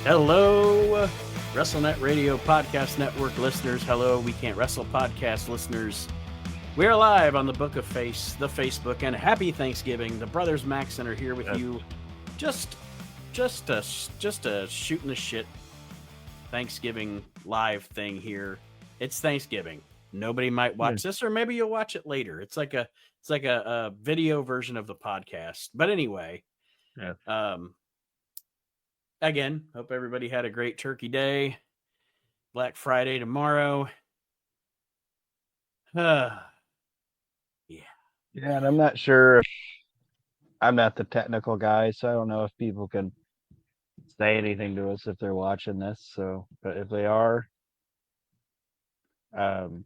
Hello, WrestleNet Radio Podcast Network listeners. Hello, We Can't Wrestle Podcast listeners. We're live on the Book of Face, the Facebook, and happy Thanksgiving. The brothers Maxon are here with you. Just a shooting the shit Thanksgiving live thing here. It's Thanksgiving. Nobody might watch this, or maybe you'll watch it later. It's like a video version of the podcast. But anyway, again, hope everybody had a great Turkey Day. Black Friday tomorrow. Yeah, and I'm not sure if I'm not the technical guy, so I don't know if people can say anything to us if they're watching this. So, but if they are, you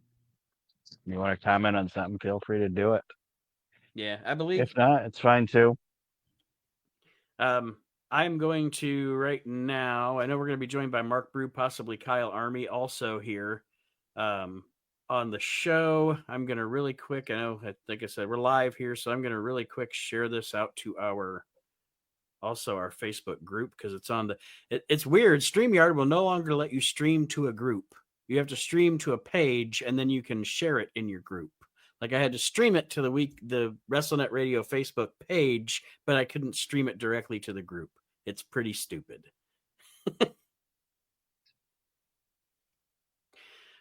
want to comment on something, feel free to do it. Yeah, I believe. If not, it's fine too. I'm going to right now. I know we're going to be joined by Mark Brew, possibly Kyle Army, also here on the show. I'm going to really quick. I know, like I said, we're live here, so I'm going to really quick share this out to our Facebook group because it's on the. It's weird. StreamYard will no longer let you stream to a group. You have to stream to a page, and then you can share it in your group. Like I had to stream it to the WrestleNet Radio Facebook page, but I couldn't stream it directly to the group. It's pretty stupid.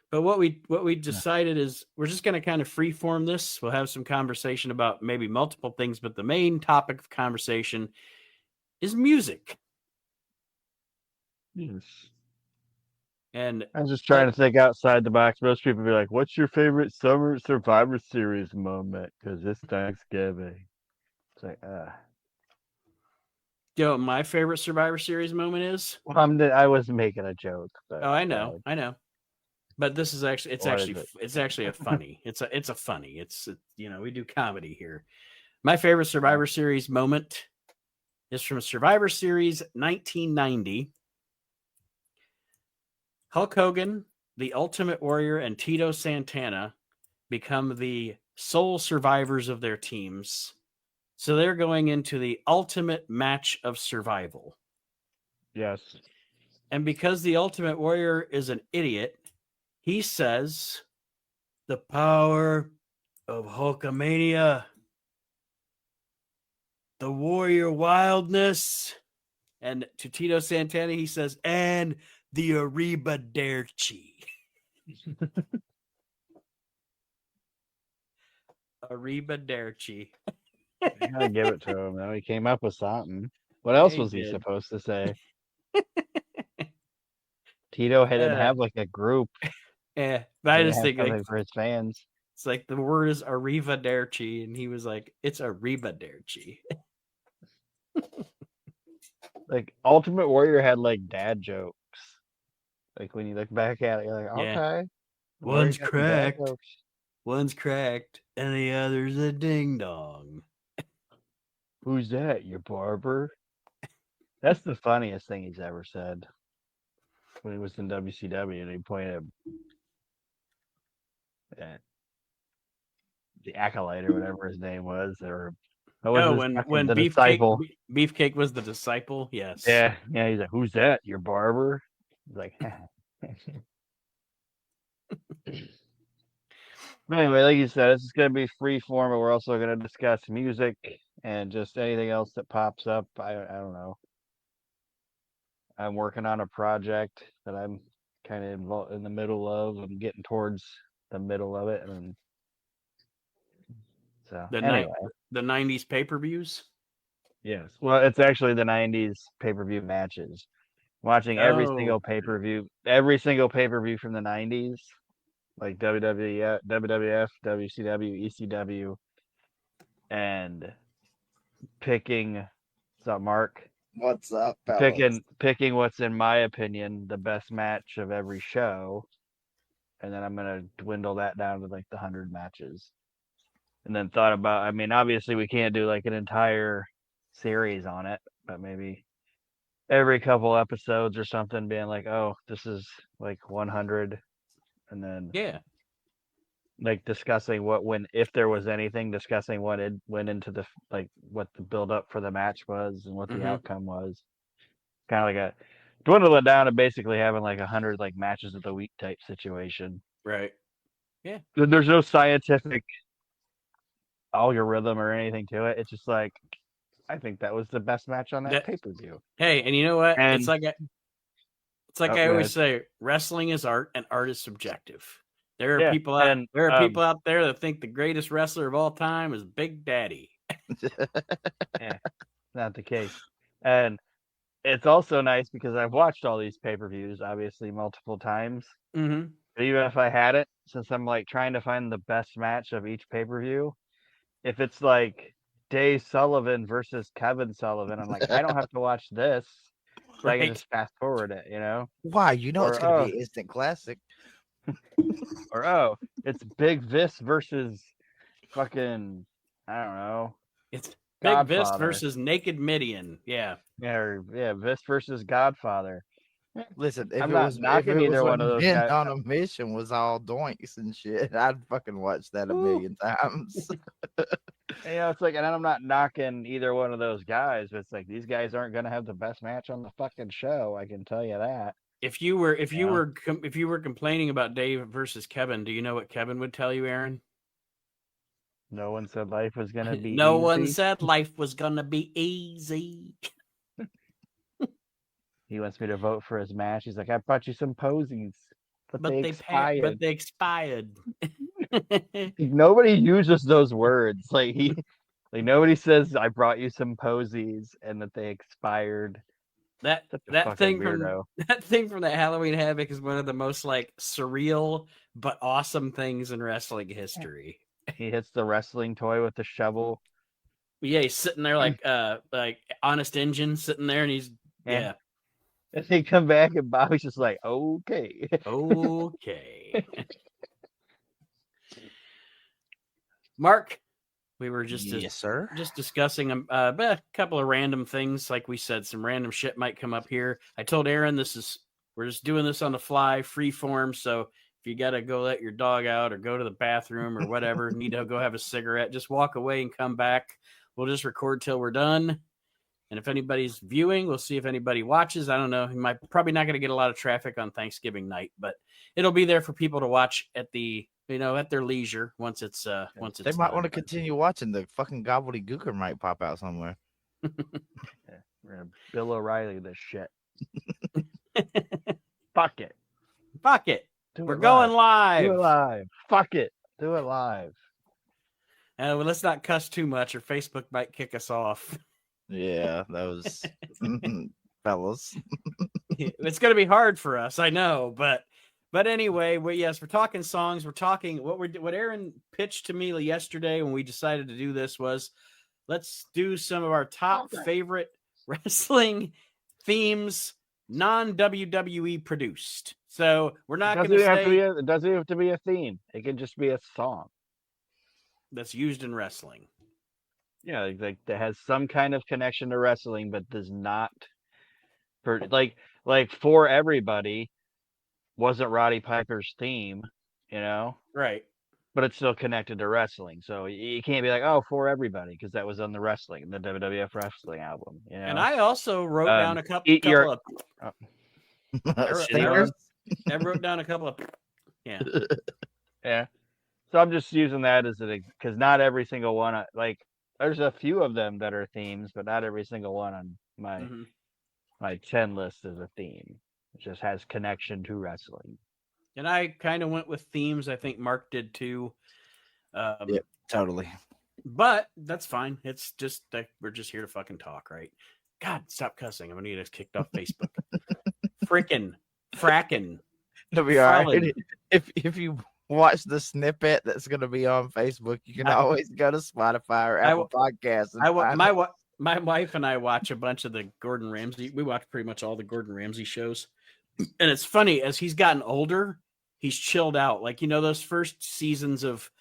But what we decided is we're just going to kind of freeform this. We'll have some conversation about maybe multiple things, but the main topic of conversation is music. Yes. And I'm just trying to think outside the box. Most people be like, "What's your favorite summer Survivor Series moment?" Because it's Thanksgiving. It's like, You know what my favorite Survivor Series moment is? Well, I was making a joke. But, I know. But this is actually it's a funny. It's a funny. It's we do comedy here. My favorite Survivor Series moment is from Survivor Series 1990. Hulk Hogan, the Ultimate Warrior, and Tito Santana become the sole survivors of their teams. So they're going into the ultimate match of survival. Yes. And because the Ultimate Warrior is an idiot, he says, "The power of Hulkamania, the warrior wildness." And to Tito Santana, he says, "And the arrivederci." Arrivederci. I gotta give it to him, though. He came up with something. What else was he supposed to say? Tito didn't have like a group. Yeah, but I just think like, for his fans. It's like the word is arrivederci, and he was like, "It's arrivederci." Like Ultimate Warrior had like dad jokes. Like when you look back at it, you're like, okay. One's cracked, and the other's a ding dong. Who's that? Your barber? That's the funniest thing he's ever said. When he was in WCW, and he pointed at the Acolyte or whatever his name was, or when the disciple. Beefcake was the disciple. Yes. Yeah. He's like, "Who's that? Your barber?" He's like, But anyway, like you said, this is going to be free form, but we're also going to discuss music and just anything else that pops up. I don't know. I'm working on a project that I'm kind of involved in the middle of. I'm getting towards the middle of it, and so the 90s pay-per-views. Yes, well, it's actually the 90s pay-per-view matches. Watching every single pay-per-view from the 90s, like WWE, WWF, WCW, ECW, and picking. What's up, Mark? What's up, fellas? Picking what's in my opinion the best match of every show, and then I'm gonna dwindle that down to like the 100 matches, and then thought about. I mean, obviously we can't do like an entire series on it, but maybe every couple episodes or something, being like, oh, this is like 100, and then like discussing if there was anything, discussing what it went into the what the build up for the match was and what the outcome was. Kind of like dwindle it down to basically having like 100 like matches of the week type situation. Right. Yeah. There's no scientific algorithm or anything to it. It's just like I think that was the best match on that pay-per-view. Hey, and you know what? And It's like I always say, wrestling is art and art is subjective. There are people out people out there that think the greatest wrestler of all time is Big Daddy. Yeah, not the case. And it's also nice because I've watched all these pay-per-views obviously multiple times. Mm-hmm. But even if I had it, since I'm like trying to find the best match of each pay-per-view, if it's like Dave Sullivan versus Kevin Sullivan, I'm like, I don't have to watch this. So I can just fast forward it, you know? Why? You know, it's going to be an instant classic. Or, it's Big Vis versus fucking, I don't know. It's Big Vis versus Naked Midian. Yeah. Yeah, Vis versus Godfather. Listen, if I'm it not was knocking either one of those guys. On a mission was all doinks and shit, I'd fucking watch that a million times. You know, it's like, and I'm not knocking either one of those guys, but it's like these guys aren't going to have the best match on the fucking show. I can tell you that. If you were complaining about Dave versus Kevin, do you know what Kevin would tell you, Aaron? No one said life was going to be no easy. one said life was going to be easy. He wants me to vote for his match. He's like, I brought you some posies, but they expired. Nobody uses those words. Like nobody says I brought you some posies and that they expired. That thing from that Halloween Havoc is one of the most like surreal but awesome things in wrestling history. He hits the wrestling toy with the shovel. Yeah, he's sitting there like Honest Engine sitting there, and he's yeah. And they come back, and Bobby's just like, okay. Okay. Mark, we were just discussing a couple of random things. Like we said, some random shit might come up here. I told Aaron we're just doing this on the fly, free form. So if you got to go let your dog out or go to the bathroom or whatever, need to go have a cigarette, just walk away and come back. We'll just record till we're done. And if anybody's viewing, we'll see if anybody watches. I don't know. Probably not going to get a lot of traffic on Thanksgiving night, but it'll be there for people to watch at their leisure once it's They might want to continue watching. The fucking gobbledygooker might pop out somewhere. We're gonna Bill O'Reilly this shit. Fuck it. We're going live. Do it live. Fuck it. Do it live. Well, let's not cuss too much, or Facebook might kick us off. Yeah, those fellas. It's going to be hard for us, I know, but anyway, we're talking songs. We're talking what Aaron pitched to me yesterday when we decided to do this was let's do some of our top favorite wrestling themes, non-WWE produced. So we're not going to say it doesn't have to be a theme. It can just be a song that's used in wrestling. Yeah, like that has some kind of connection to wrestling, but does not. For Everybody wasn't Roddy Piper's theme, you know? Right. But it's still connected to wrestling. So you can't be like, oh, For Everybody, because that was on the WWF wrestling album. You know? And I also wrote down a couple of I wrote down a couple of yeah. Yeah. So I'm just using that as because not every single one there's a few of them that are themes, but not every single one on my 10 list is a theme. It just has connection to wrestling. And I kind of went with themes. I think Mark did too. Yep, totally. But that's fine. It's just that we're just here to fucking talk, right? God, stop cussing. I'm gonna get us kicked off Facebook. Fracking. It'll be all right. If you watch the snippet that's going to be on Facebook, you can always go to Spotify or Apple Podcasts. My wife and I watch a bunch of the Gordon Ramsay. We watch pretty much all the Gordon Ramsay shows. And it's funny, as he's gotten older, he's chilled out. Like, those first seasons of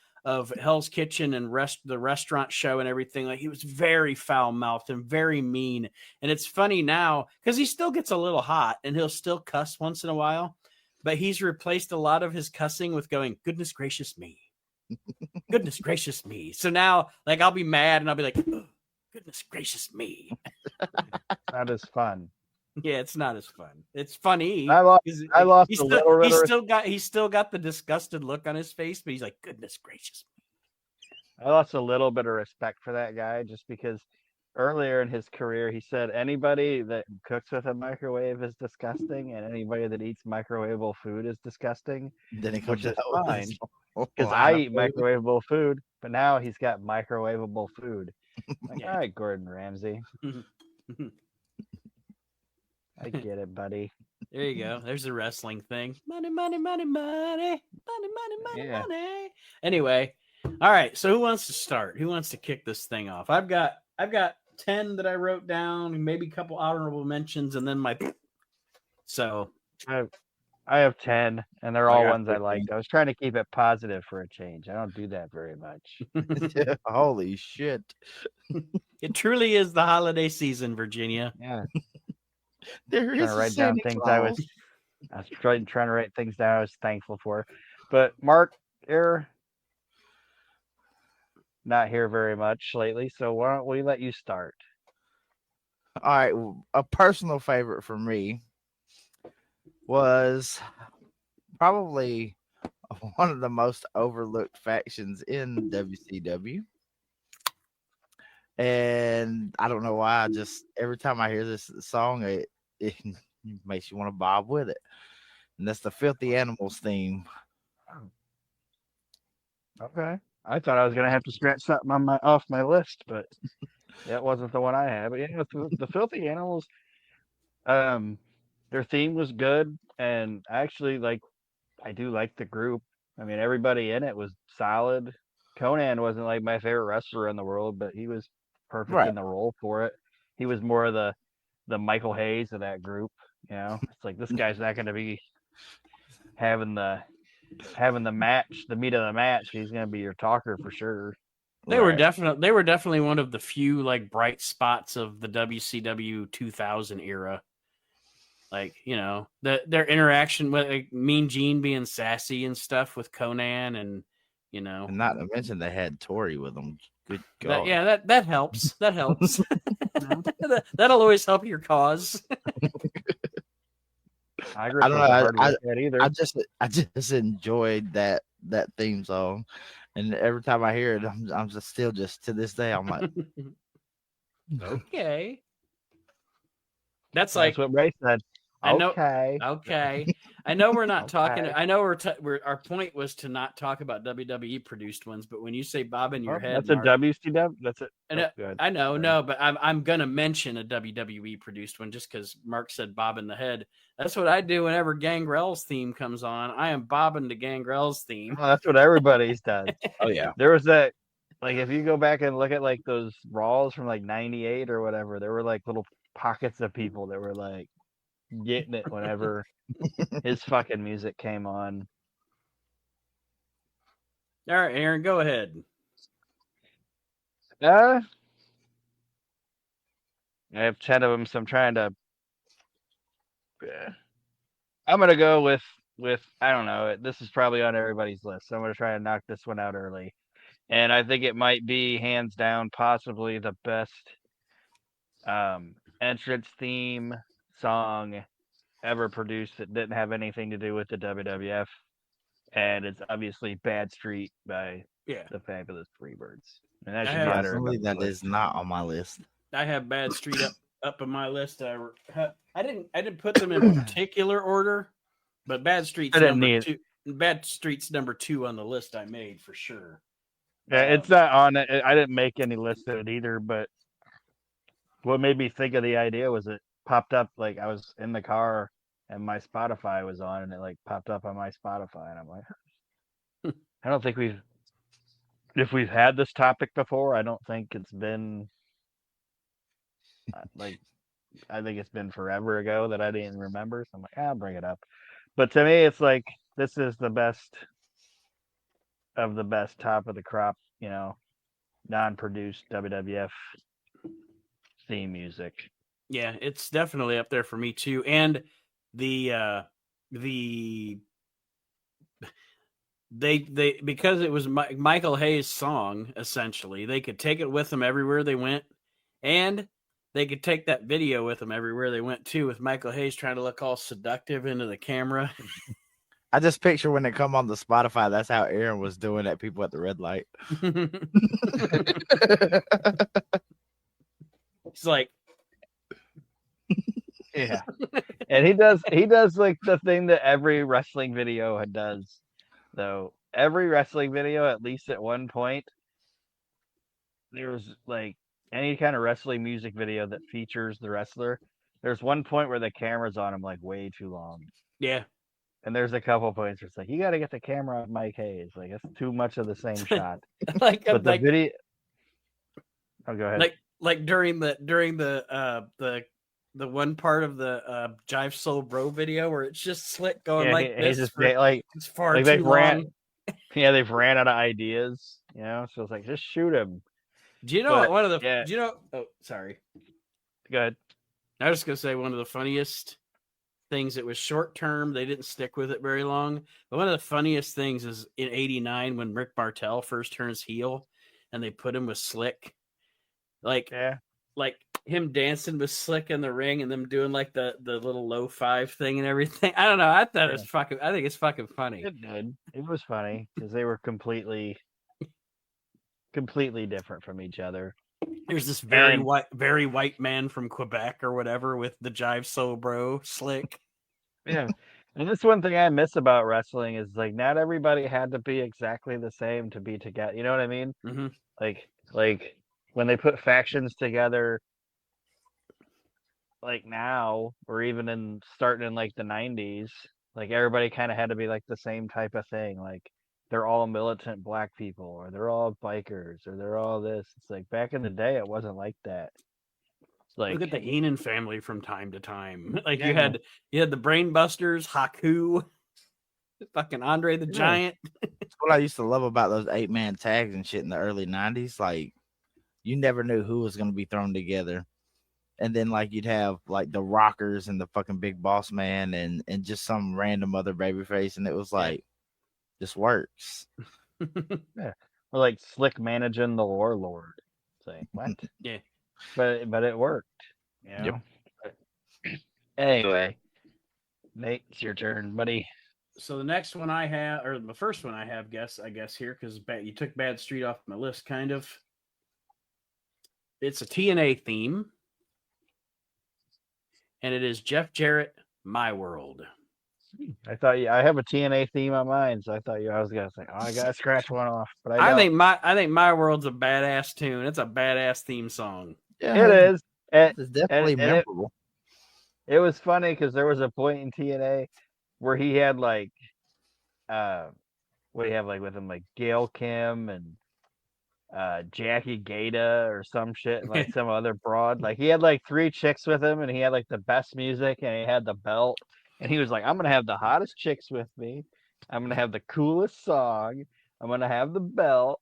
Hell's Kitchen and the restaurant show and everything, like he was very foul-mouthed and very mean. And it's funny now because he still gets a little hot and he'll still cuss once in a while. But he's replaced a lot of his cussing with going, goodness gracious me. Goodness gracious me. So now, like, I'll be mad and I'll be like, oh, goodness gracious me. That is fun. Yeah, it's not as fun. It's funny. I lost He's a little bit. he's still got the disgusted look on his face, but he's like, goodness gracious. I lost a little bit of respect for that guy just because earlier in his career he said anybody that cooks with a microwave is disgusting and anybody that eats microwavable food is disgusting. Then he comes Which is out fine with because I eat microwavable food, but now he's got microwavable food. Like, all right, Gordon Ramsay. I get it, buddy. There you go. There's the wrestling thing. Money, money, money, money, money, money, money, Yeah. money. Anyway, all right. So who wants to start? Who wants to kick this thing off? I've got 10 that I wrote down, maybe a couple honorable mentions, and then my. So I have 10, and they're I all got ones I 15. liked. I was trying to keep it positive for a change. I don't do that very much. Holy shit! it truly is the holiday season, Virginia. Yeah. There is Trying to write down Santa things Claus. I was trying to write things down I was thankful for. But Mark, you're not here very much lately, so why don't we let you start? All right, a personal favorite for me was probably one of the most overlooked factions in WCW. And I don't know why. I just every time I hear this song, it makes you want to bob with it. And that's the Filthy Animals theme. Okay. I thought I was gonna have to scratch something on off my list, but that wasn't the one I had. But yeah, the Filthy Animals, their theme was good, and actually, I do like the group. I mean, everybody in it was solid. Conan wasn't like my favorite wrestler in the world, but he was perfect in the role for it. He was more of the Michael Hayes of that group. You know, it's like this guy's not going to be having the match, the meat of the match. He's going to be your talker for sure. They were definitely one of the few bright spots of the WCW 2000 era. Like, you know, their interaction with Mean Gene being sassy and stuff with Conan, and you know, and not to mention they had Tori with them. Good God. That helps. That helps. That'll always help your cause. I don't know. I just enjoyed that theme song, and every time I hear it, I'm just still to this day I'm like, okay. That's what Ray said. I know. Okay. I know we're not talking. I know our point was to not talk about WWE produced ones, but when you say Bob in your head, that's Mark, a WCW. That's it. Good. I know, no, but I'm gonna mention a WWE produced one just because Mark said Bob in the head. That's what I do whenever Gangrel's theme comes on. I am bobbing to Gangrel's theme. Oh, that's what everybody's does. Oh yeah. There was that. If you go back and look at those Raws from '98 or whatever, there were little pockets of people that were getting it whenever his fucking music came on. All right, Aaron, go ahead. I have 10 of them, so I'm trying to. I'm gonna go with I don't know. This is probably on everybody's list, so I'm gonna try to knock this one out early. And I think it might be hands down, possibly the best entrance theme song ever produced that didn't have anything to do with the WWF, and it's obviously "Bad Street" by the Fabulous Freebirds. And that is not on my list. I have Bad Street up on my list. I didn't put them in particular order, but Bad Street's number 2. Bad Street's number 2 on the list I made for sure. Yeah, it's not on it. I didn't make any list of it either, but what made me think of the idea was it popped up I was in the car and my Spotify was on, and it popped up on my Spotify, and I'm like, I don't think if we've had this topic before, I don't think it's been I think it's been forever ago that I didn't remember. So I'm like, I'll bring it up. But to me, it's this is the best of the best, top of the crop, non-produced WWF theme music. Yeah, it's definitely up there for me too. And they because it was Michael Hayes' song, essentially, they could take it with them everywhere they went. And they could take that video with them everywhere they went too, with Michael Hayes trying to look all seductive into the camera. I just picture when they come on the Spotify, that's how Aaron was doing at people at the red light. He's like, yeah, and he does like the thing that every wrestling video does, though. Every wrestling video, at least at one point, there's like any kind of wrestling music video that features the wrestler. There's one point where the camera's on him like way too long. yeah. And there's a couple points where it's like, you got to get the camera on Mike Hayes. Like, it's too much of the same shot. But the video. Oh, go ahead. Like during the one part of the Jive Soul Bro video where it's just Slick going like this. Just like it's far too long. Yeah, they've ran out of ideas. You know, so it's like, just shoot him. Do you know one of the? Yeah. Do you know? Oh, sorry. Go ahead. I was just gonna say one of the funniest things. It was short term. They didn't stick with it very long. But one of the funniest things is in '89 when Rick Martel first turns heel, and they put him with Slick, like him dancing with Slick in the ring, and them doing like the little low five thing and everything. I don't know. I thought it was fucking. I think it's fucking funny. It did. It was funny because they were completely different from each other. There's this very white man from Quebec or whatever with the Jive Soul Bro Slick. Yeah. And that's one thing I miss about wrestling is like not everybody had to be exactly the same to be together. You know what I mean? Mm-hmm. Like when they put factions together, like now or even starting in like the 90s, like everybody kind of had to be like the same type of thing. Like they're all militant black people, or they're all bikers, or they're all this. It's like back in the day, it wasn't like that. Like look at the Heenan family from time to time. Like you had the Brainbusters, Haku, fucking Andre the Giant. That's what I used to love about those 8-man tags and shit in the early 90s. Like you never knew who was going to be thrown together. And then like you'd have like the Rockers and the fucking Big Boss Man and just some random other babyface, and it was like this works. Yeah. Or like Slick managing the Warlord. It's like what? Yeah. But it worked. You know? Yep. Anyway, Nate, it's your turn, buddy. So the next one I have, or the first one I have, I guess here, because you took Bad Street off my list, kind of. It's a TNA theme, and it is Jeff Jarrett, My World. I thought I have a TNA theme on mine, so I thought I was gonna say, oh, I gotta scratch one off. But I think My World's a badass tune. It's a badass theme song. Yeah, it is. It's definitely memorable. It was funny because there was a point in TNA where he had like, what do you have like with him, like Gail Kim and Jackie Gata or some shit, and like some other broad. Like he had like 3 chicks with him, and he had like the best music, and he had the belt, and he was like, I'm gonna have the hottest chicks with me. I'm gonna have the coolest song. I'm gonna have the belt.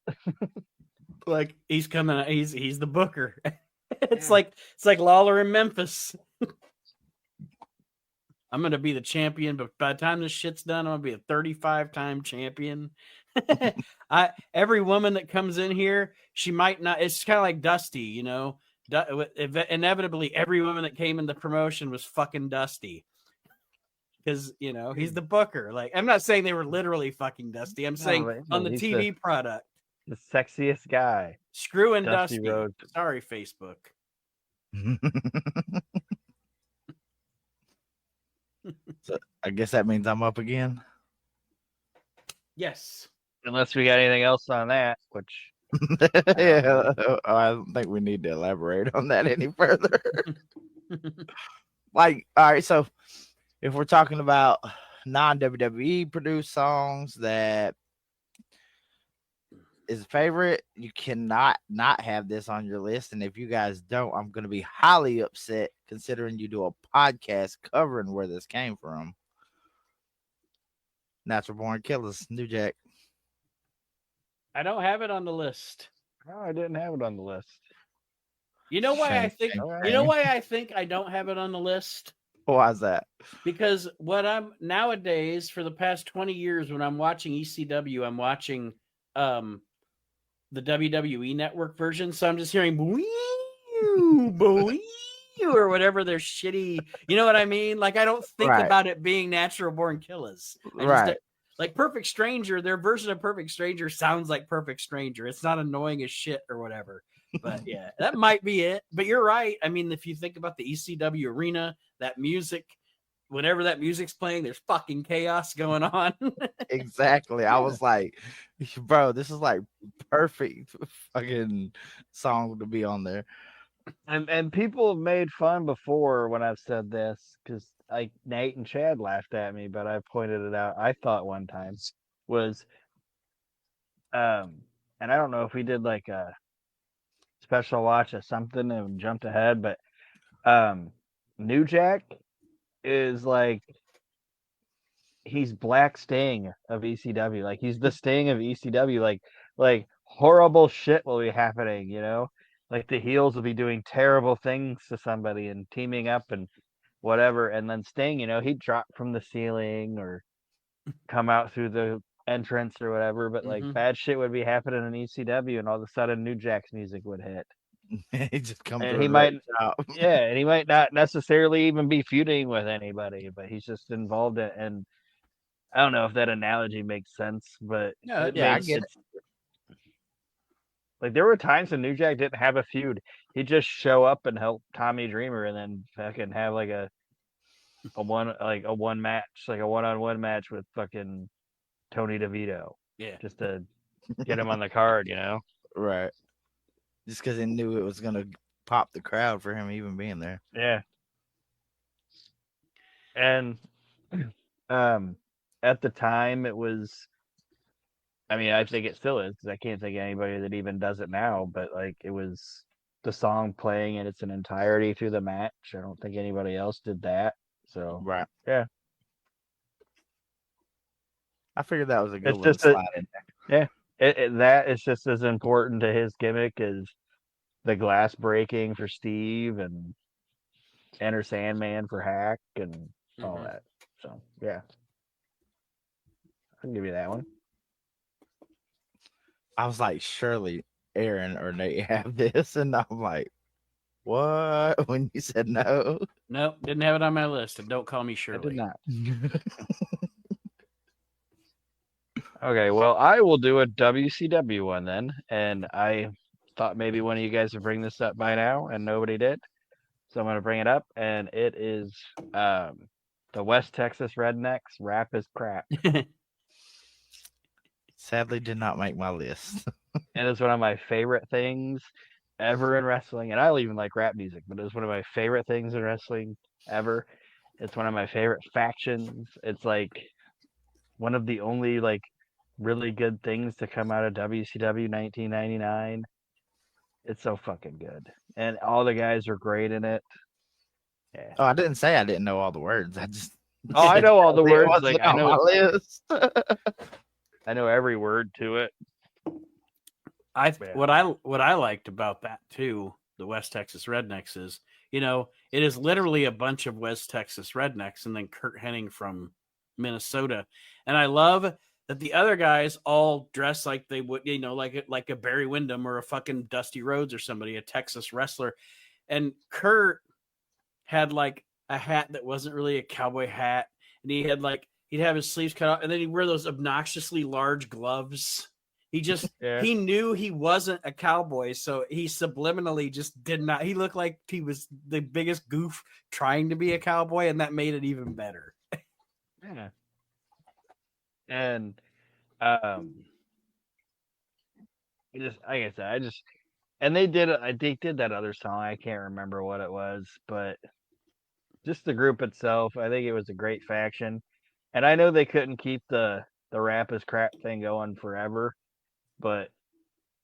Like he's coming. He's the booker. It's like Lawler in Memphis. I'm gonna be the champion, but by the time this shit's done, I'm gonna be a 35-time champion. Every woman that comes in here, she might not. It's kind of like Dusty, you know. Inevitably, every woman that came in the promotion was fucking Dusty, because you know he's the booker. Like I'm not saying they were literally fucking Dusty. I'm saying on the TV product, the sexiest guy. Screwing Dusty. Sorry, Facebook. So I guess that means I'm up again. Yes. Unless we got anything else on that, which yeah, I don't think we need to elaborate on that any further. Like, all right, so if we're talking about non-WWE produced songs that is a favorite, you cannot not have this on your list. And if you guys don't, I'm going to be highly upset considering you do a podcast covering where this came from. Natural Born Killers, New Jack. I don't have it on the list. Oh, I didn't have it on the list. You know why I think? You know why I think I don't have it on the list? Why is that? Because what I'm nowadays, for the past 20 years, when I'm watching ECW, I'm watching the WWE Network version. So I'm just hearing boo boo or whatever their shitty, you know what I mean? Like I don't think Right. about it being natural born killers. I just Right. like Perfect Stranger, their version of Perfect Stranger sounds like Perfect Stranger. It's not annoying as shit or whatever. But yeah, that might be it. But you're right. I mean, if you think about the ECW arena, that music, whenever that music's playing, there's fucking chaos going on. Exactly. I was like, bro, this is like perfect fucking song to be on there. And people have made fun before when I've said this because like Nate and Chad laughed at me, but I pointed it out. I thought one time was and I don't know if we did like a special watch of something and jumped ahead, but New Jack is like he's Black Sting of ECW. Like he's the Sting of ECW. Like horrible shit will be happening, you know? Like the heels will be doing terrible things to somebody and teaming up and whatever. And then Sting, you know, he'd drop from the ceiling or come out through the entrance or whatever, but like bad shit would be happening in ECW and all of a sudden New Jack's music would hit. He just comes And through he a might red top. yeah, and he might not necessarily even be feuding with anybody, but he's just involved in and I don't know if that analogy makes sense, but Yeah, it Yeah, I makes get it's like there were times when New Jack didn't have a feud. He'd just show up and help Tommy Dreamer and then fucking have like a one match, like a one-on-one match with fucking Tony DeVito. yeah. Just to get him on the card, you know? it. Right. Just because he knew it was gonna pop the crowd for him even being there. Yeah. And um at the time it was I mean, I think it still is because I can't think of anybody that even does it now. But like, it was the song playing in its entirety through the match. I don't think anybody else did that. So Right. yeah, I figured that was a good it's one to just a slide in yeah. That is just as important to his gimmick as the glass breaking for Steve and Enter Sandman for Hack and all that. So yeah, I'll give you that one. I was like, surely Aaron or Nate have this, and I'm like, what? When you said no, Nope, didn't have it on my list. And don't call me Shirley. I did not. Okay, well, I will do a WCW one then, and I thought maybe one of you guys would bring this up by now, and nobody did, so I'm going to bring it up, and it is the West Texas Rednecks Rap is Crap, sadly did not make my list. and it's one of my favorite things ever in wrestling, and I don't even like rap music, but it's one of my favorite things in wrestling ever. It's one of my favorite factions. It's like one of the only like really good things to come out of WCW 1999. It's so fucking good, and all the guys are great in it. Yeah. Oh, I didn't say I didn't know all the words. I just Oh, I know all the it words. wasn't Like I on my know, list. I know every word to it. Yeah. What I liked about that too, the West Texas Rednecks is, you know, it is literally a bunch of West Texas Rednecks and then Kurt Hennig from Minnesota. And I love that the other guys all dress like they would, you know, like a Barry Windham or a fucking Dusty Rhodes or somebody, a Texas wrestler. And Kurt had like a hat that wasn't really a cowboy hat, and he had like he'd have his sleeves cut off, and then he'd wear those obnoxiously large gloves. Yeah. He knew he wasn't a cowboy, so he subliminally just did not. He looked like he was the biggest goof trying to be a cowboy, and that made it even better. Yeah. And just like I said, and they did that other song. I can't remember what it was, but just the group itself, I think it was a great faction. And I know they couldn't keep the rap is crap thing going forever, but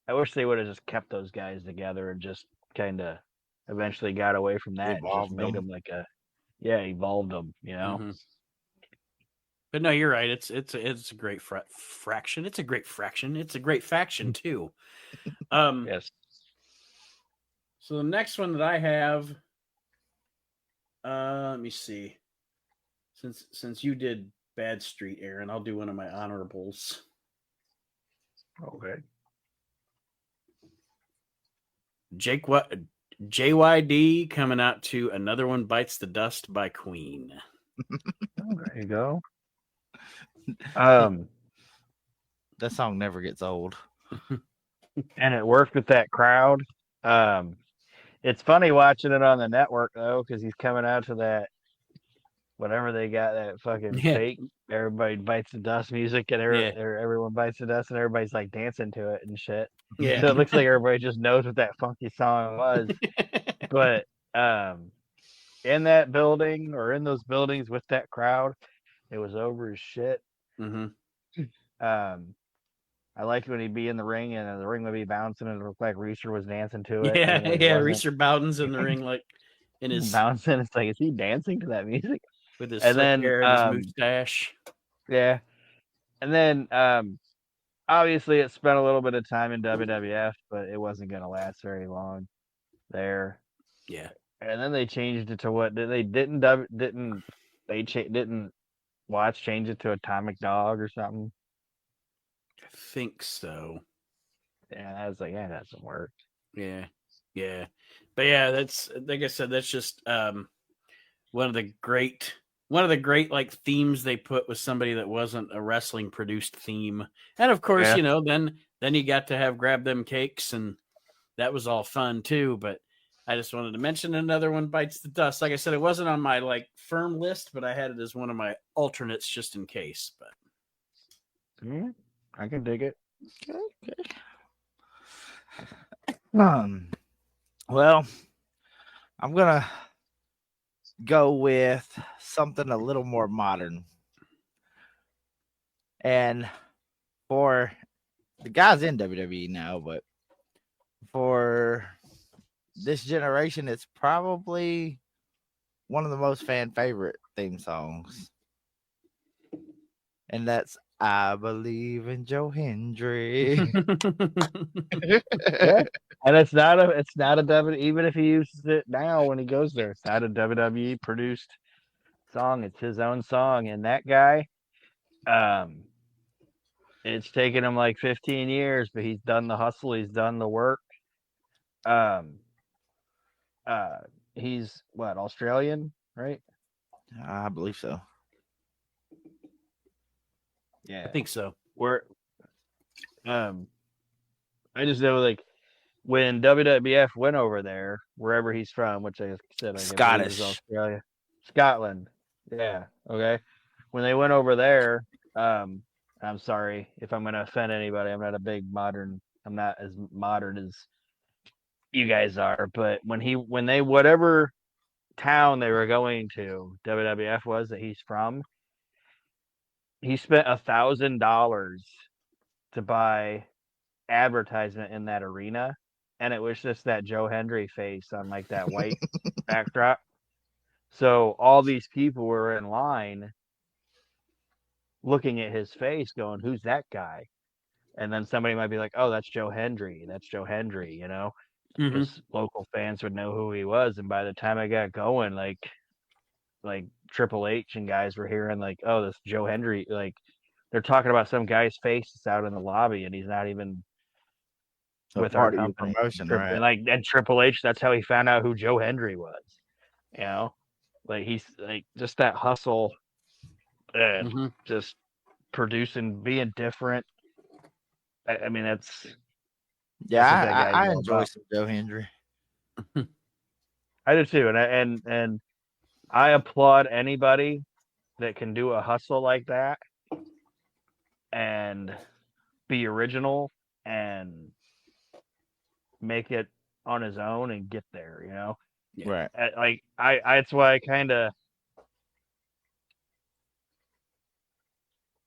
I wish they would have just kept those guys together and just kind of eventually got away from that and just Evolved made them. them like evolved them, you know. But no, you're right. It's a great fraction. It's a great fraction. It's a great faction too. Yes. So the next one that I have, let me see. Since you did Bad Street, Aaron, I'll do one of my honorables. Okay. Jake JYD coming out to Another One Bites the Dust by Queen. Oh, there you go. Um, That song never gets old. and it worked with that crowd. It's funny watching it on the network though, because he's coming out to that whatever they got, that fucking Yeah. fake everybody bites the dust music, and Yeah. everyone bites the dust, and everybody's like dancing to it and shit. Yeah. So it looks like everybody just knows what that funky song was. But in that building or in those buildings with that crowd, it was over as shit. Mm-hmm. I liked when he'd be in the ring and the ring would be bouncing and it looked like Reeser was dancing to it. Yeah, even when he yeah. wasn't. Reeser Bowden's in the ring, like in his bouncing. It's like, is he dancing to that music? with his And slick then hair and his mustache. yeah. And then obviously it spent a little bit of time in WWF, but it wasn't gonna last very long there. Yeah. And then they changed it to what they didn't Watch change it to Atomic Dog or something. I think so. Yeah, I was like, yeah, that doesn't work. Yeah. Yeah. But yeah, that's like I said, that's just one of the great like themes they put with somebody that wasn't a wrestling produced theme. And of course, Yeah. you know, then you got to have Grab Them Cakes, and that was all fun too. But I just wanted to mention Another One Bites the Dust. Like I said, it wasn't on my like firm list, but I had it as one of my alternates just in case. But I can dig it. Okay. Well, I'm gonna go with something a little more modern. And for the guys in WWE now, but for this generation, it's probably one of the most fan favorite theme songs. And that's I Believe in Joe Hendry. Yeah. And it's not a W, even if he uses it now when he goes there, it's not a WWE produced song. It's his own song. And that guy, it's taken him like 15 years, but he's done the hustle, he's done the work. He's what, Australian, right? I believe so. Yeah. I think so. I just know, like, when WWF went over there, wherever he's from, which I said, Scottish. Australia, Scotland. Yeah. Okay. When they went over there, I'm sorry if I'm going to offend anybody. I'm not as modern as you guys are. But when they, whatever town they were going to, WWF was that he's from, he spent $1,000 to buy advertisement in that arena, and it was just that Joe Hendry face on like that white backdrop. So all these people were in line looking at his face going, who's that guy? And then somebody might be like, oh, that's Joe Hendry, you know, because local fans would know who he was. And by the time I got going, like Triple H and guys were hearing like, oh, this Joe Hendry, like they're talking about some guy's face that's out in the lobby and he's not even with our company promotion, right? And Triple H, that's how he found out who Joe Hendry was. You know, like he's like just that hustle, just producing, being different. I mean, that's I enjoy some Joe Hendry. I do too, and I applaud anybody that can do a hustle like that and be original and make it on his own and get there, you know. Right. Like I that's why I kind of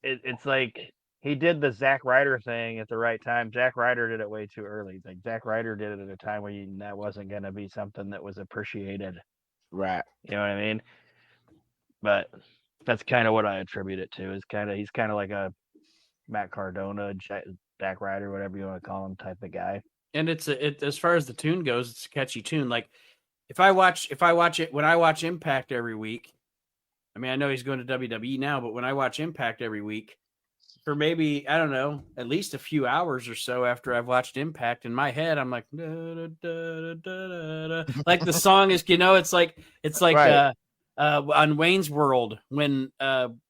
it's like he did the Zack Ryder thing at the right time. Zack Ryder did it way too early. Like Zack Ryder did it at a time where that wasn't going to be something that was appreciated. Right. You know what I mean? But that's kind of what I attribute it to. He's kind of like a Matt Cardona, Zack Ryder, whatever you want to call him, type of guy. And it's as far as the tune goes, it's a catchy tune. Like if I watch it when I watch Impact every week. I mean, I know he's going to WWE now, but when I watch Impact every week, for maybe, I don't know, at least a few hours or so after I've watched Impact. In my head, I'm like, da, da, da, da, da, da. Like the song is, it's like Right. On Wayne's World when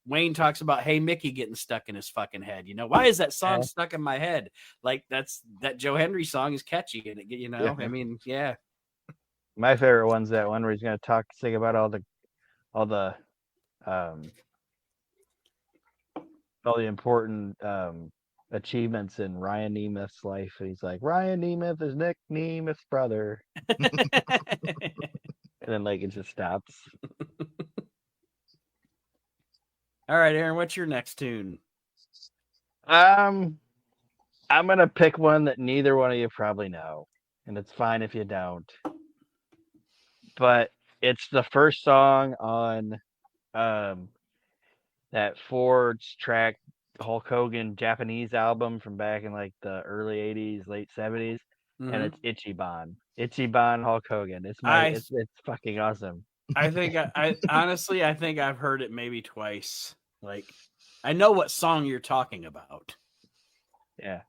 Wayne talks about Hey Mickey getting stuck in his fucking head. Why is that song stuck in my head? Like that Joe Henry song is catchy, and Yeah. I mean, yeah. My favorite one's that one where he's gonna sing about all the important achievements in Ryan Nemeth's life. And he's like, Ryan Nemeth is Nick Nemeth's brother. And then like it just stops. All right, Aaron, what's your next tune? I'm gonna pick one that neither one of you probably know, and it's fine if you don't. But it's the first song on that 4-track Hulk Hogan Japanese album from back in like the early 80s, late 70s. Mm-hmm. And it's Ichiban Hulk Hogan. It's fucking awesome. I think I honestly, I think I've heard it maybe twice. Like, I know what song you're talking about. Yeah.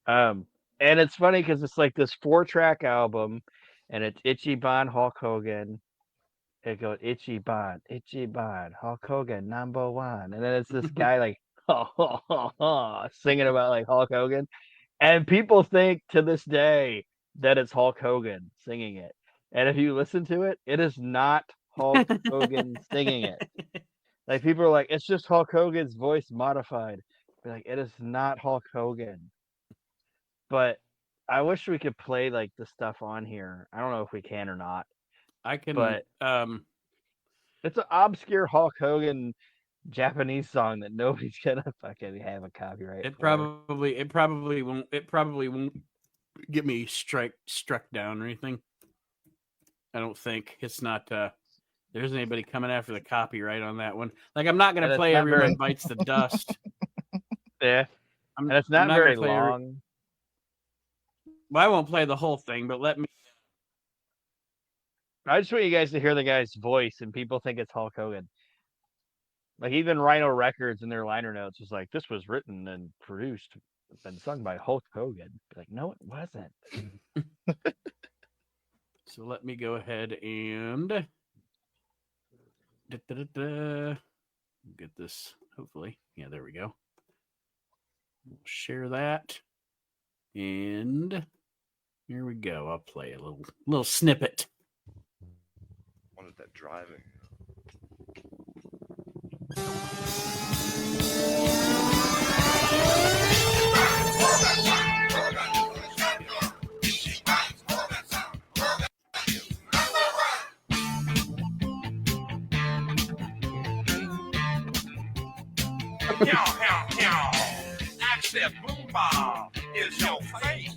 And it's funny because it's like this 4-track album, and it's Ichiban Hulk Hogan. It goes Ichiban, Hulk Hogan, #1, and then it's this guy like singing about like Hulk Hogan, and people think to this day that it's Hulk Hogan singing it. And if you listen to it, it is not Hulk Hogan singing it. Like people are like, it's just Hulk Hogan's voice modified. But like, it is not Hulk Hogan. But I wish we could play like the stuff on here. I don't know if we can or not. I can, but it's an obscure Hulk Hogan Japanese song that nobody's gonna fucking have a copyright. It probably won't get me struck down or anything. I don't think it's not. There isn't anybody coming after the copyright on that one. Like, I'm not gonna play Everyone Bites the Dust. Yeah, and it's not very long. Well, I won't play the whole thing, but let me. I just want you guys to hear the guy's voice, and people think it's Hulk Hogan. Like even Rhino Records in their liner notes was like, "This was written and produced and sung by Hulk Hogan." Like, no, it wasn't. So let me go ahead and get this. Hopefully, yeah, there we go. We'll share that, and here we go. I'll play a little snippet. Wanted that driving. Access boom is your fate.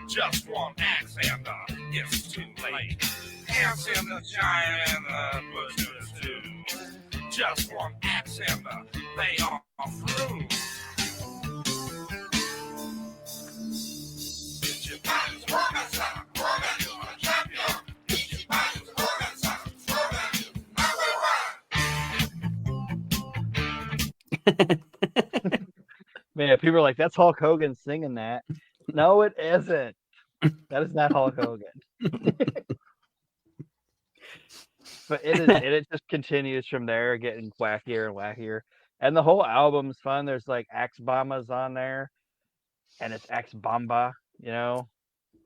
Just one axe and it's too late. Ants in the giant and the bushes too. Just one axe and they are through. Man, people are like, "That's Hulk Hogan singing that." No, it isn't. That is not Hulk Hogan. But it just continues from there, getting wackier and wackier. And the whole album's fun. There's like Axe Bombas on there, and it's Axe Bomba, and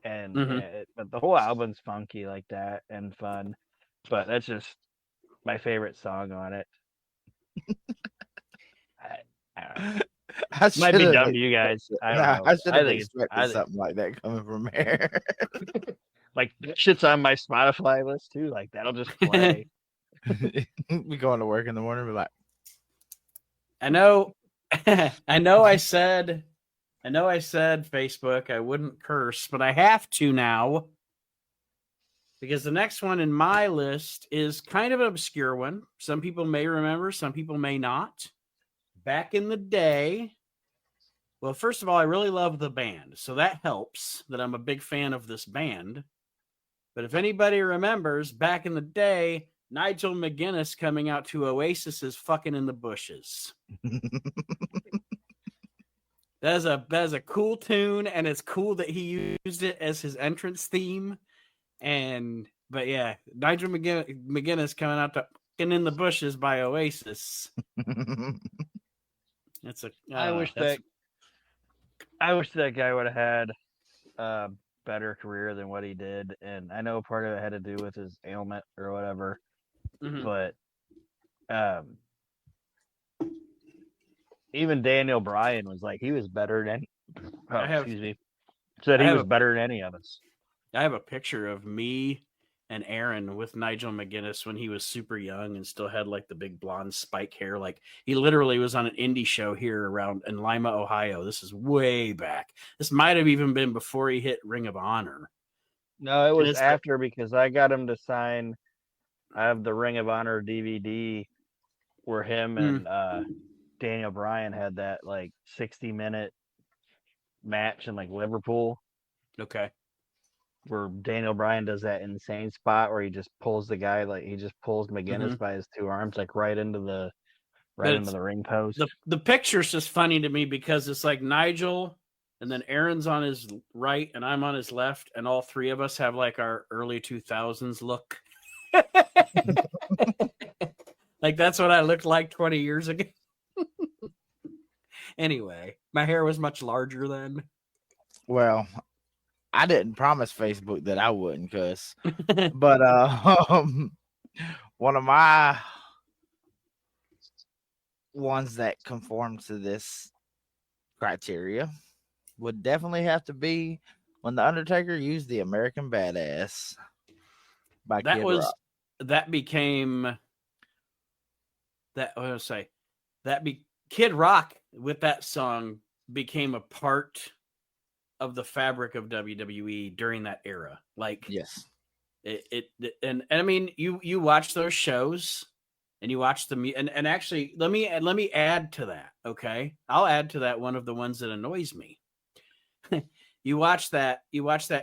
but the whole album's funky like that and fun. But that's just my favorite song on it. I don't know. Might be dumb to you guys. I don't know. I should have expected something like that coming from here. Like, shit's on my Spotify list too. Like, that'll just play. We going to work in the morning, be like, I know I said Facebook I wouldn't curse, but I have to now. Because the next one in my list is kind of an obscure one. Some people may remember, some people may not. Back in the day, well, first of all, I really love the band, so that helps that I'm a big fan of this band. But if anybody remembers, back in the day, Nigel McGuinness coming out to Oasis's Fucking in the Bushes. That is a cool tune, and it's cool that he used it as his entrance theme. But yeah, Nigel McGuinness coming out to "In the Bushes" by Oasis. It's a. I wish that guy would have had a better career than what he did, and I know part of it had to do with his ailment or whatever, but even Daniel Bryan was like he was better than. Excuse me. Said he was better than any of us. I have a picture of me and Aaron with Nigel McGuinness when he was super young and still had like the big blonde spike hair. Like he literally was on an indie show here around in Lima, Ohio. This is way back. This might have even been before he hit Ring of Honor. No, it was after because I got him to sign. I have the Ring of Honor DVD where him and Daniel Bryan had that like 60-minute match in like Liverpool. Okay. Where Daniel Bryan does that insane spot where he just pulls the guy, like he just pulls McGuinness by his two arms, like right into the ring post. The picture's just funny to me because it's like Nigel and then Aaron's on his right and I'm on his left, and all three of us have like our early 2000s look. Like that's what I looked like 20 years ago. Anyway, my hair was much larger then. Well, I didn't promise Facebook that I wouldn't cuss, but one of my ones that conform to this criteria would definitely have to be when the Undertaker used the American Badass by Kid Rock. Kid Rock with that song became a part of the fabric of WWE during that era. Like, yes, and I mean, you watch those shows and you watch and actually let me add to that. Okay. I'll add to that one of the ones that annoys me. you watch that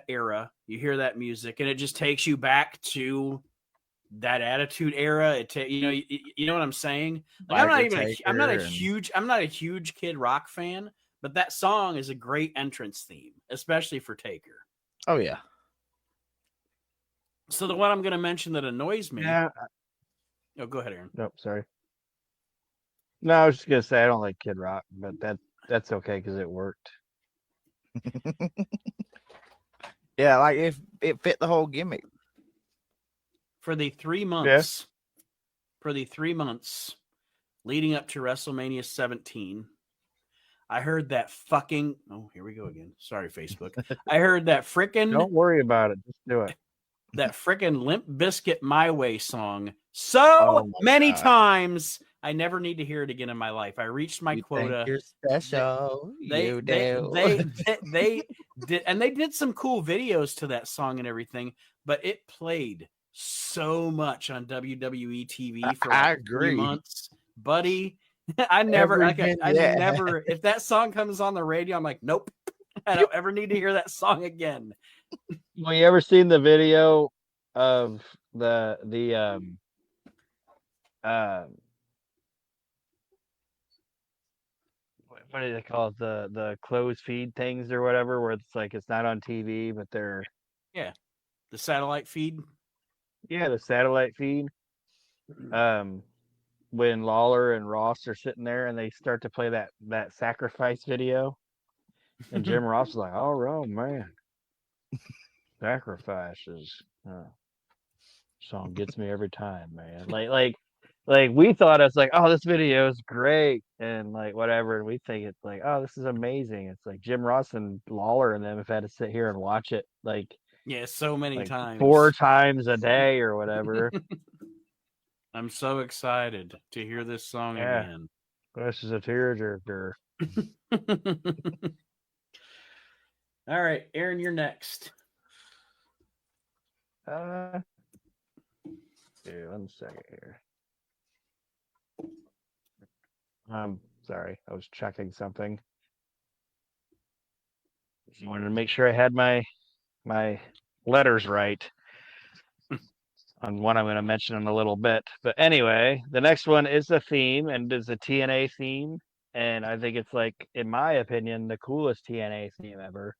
era, you hear that music, and it just takes you back to that Attitude Era. You know what I'm saying? Like, I'm not a huge Kid Rock fan, but that song is a great entrance theme, especially for Taker. Oh yeah. So the one I'm going to mention that annoys me. Yeah. Oh, go ahead, Aaron. Nope, sorry. No, I was just gonna say I don't like Kid Rock, but that's okay because it worked. Yeah, like if it fit the whole gimmick. For the 3 months, leading up to WrestleMania 17, I heard that fucking. Oh, here we go again. Sorry, Facebook. I heard that frickin'. Don't worry about it. Just do it. That frickin' Limp Bizkit "My Way" song so many times. I never need to hear it again in my life. I reached my quota. Think you're special. They did, and they did some cool videos to that song and everything. But it played so much on WWE TV for like 3 months, buddy. I never. If that song comes on the radio, I'm like, nope. I don't ever need to hear that song again. Well, you ever seen the video of the what do they call it? The closed feed things or whatever, where it's like it's not on TV, but they're the satellite feed. Yeah, the satellite feed. When Lawler and Ross are sitting there and they start to play that sacrifice video, and Jim Ross is like, "Oh man, sacrifices." Song gets me every time, man. Like we thought it's like, oh, this video is great and like whatever, and we think it's like, oh, this is amazing. It's like Jim Ross and Lawler and them have had to sit here and watch it like so many times, 4 times a day or whatever. I'm so excited to hear this song again. This is a tearjerker. All right, Aaron, you're next. Here, 1 second here. Sorry, I was checking something. Just wanted to make sure I had my letters right on what I'm going to mention in a little bit. But anyway, the next one is a theme and is a TNA theme, and I think it's like, in my opinion, the coolest TNA theme ever.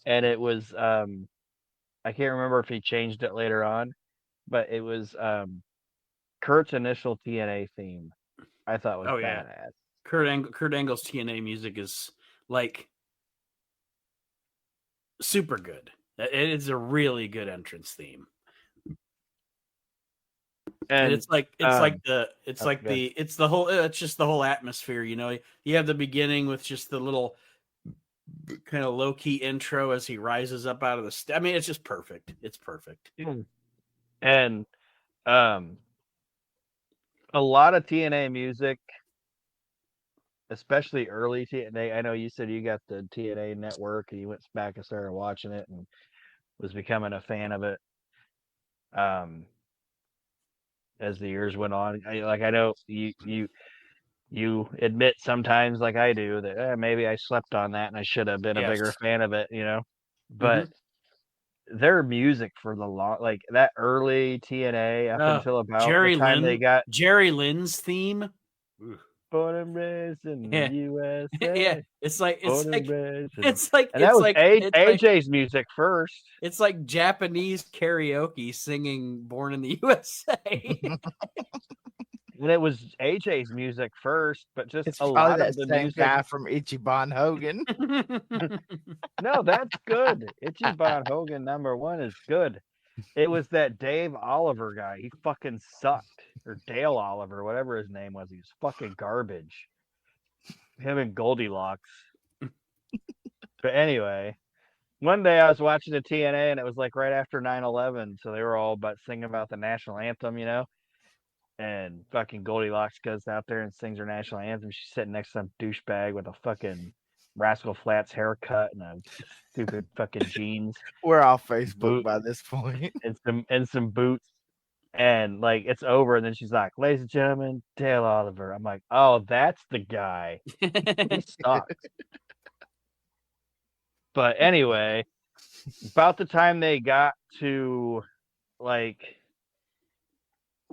And it was I can't remember if he changed it later on, but it was Kurt's initial TNA theme. I thought was Oh, yeah. badass. Kurt Angle's TNA music is like super good. It is a really good entrance theme. And it's like it's just the whole atmosphere, you know. You have the beginning with just the little kind of low key intro as he rises up out of the I mean, it's just perfect. It's perfect. And a lot of TNA music, especially early TNA. I know you said you got the TNA network and you went back and started watching it and was becoming a fan of it. As the years went on, I know you admit sometimes, like I do, that maybe I slept on that and I should have been a bigger fan of it, you know. But their music for the long, like that early TNA up until about the time they got Jerry Lynn's theme. Born and raised in the USA. Yeah, it's like and that was AJ's music first. It's like Japanese karaoke singing "Born in the USA." And it was AJ's music first, but just It's a probably lot that of the same music. guy from Ichiban Hogan. No, that's good. Ichiban Hogan #1 is good. It was that Dave Oliver guy. He fucking sucked. Or Dale Oliver, whatever his name was. He was fucking garbage. Him and Goldilocks. But anyway, one day I was watching the TNA and it was like right after 9/11, so they were all singing about the national anthem, you know. And fucking Goldilocks goes out there and sings her national anthem. She's sitting next to some douchebag with a fucking Rascal Flatts haircut and a stupid fucking jeans. We're off Facebook by this point. And some boots. And like it's over, and then she's like, "Ladies and gentlemen, Dale Oliver." I'm like, "Oh, that's the guy." He sucks. But anyway, about the time they got to like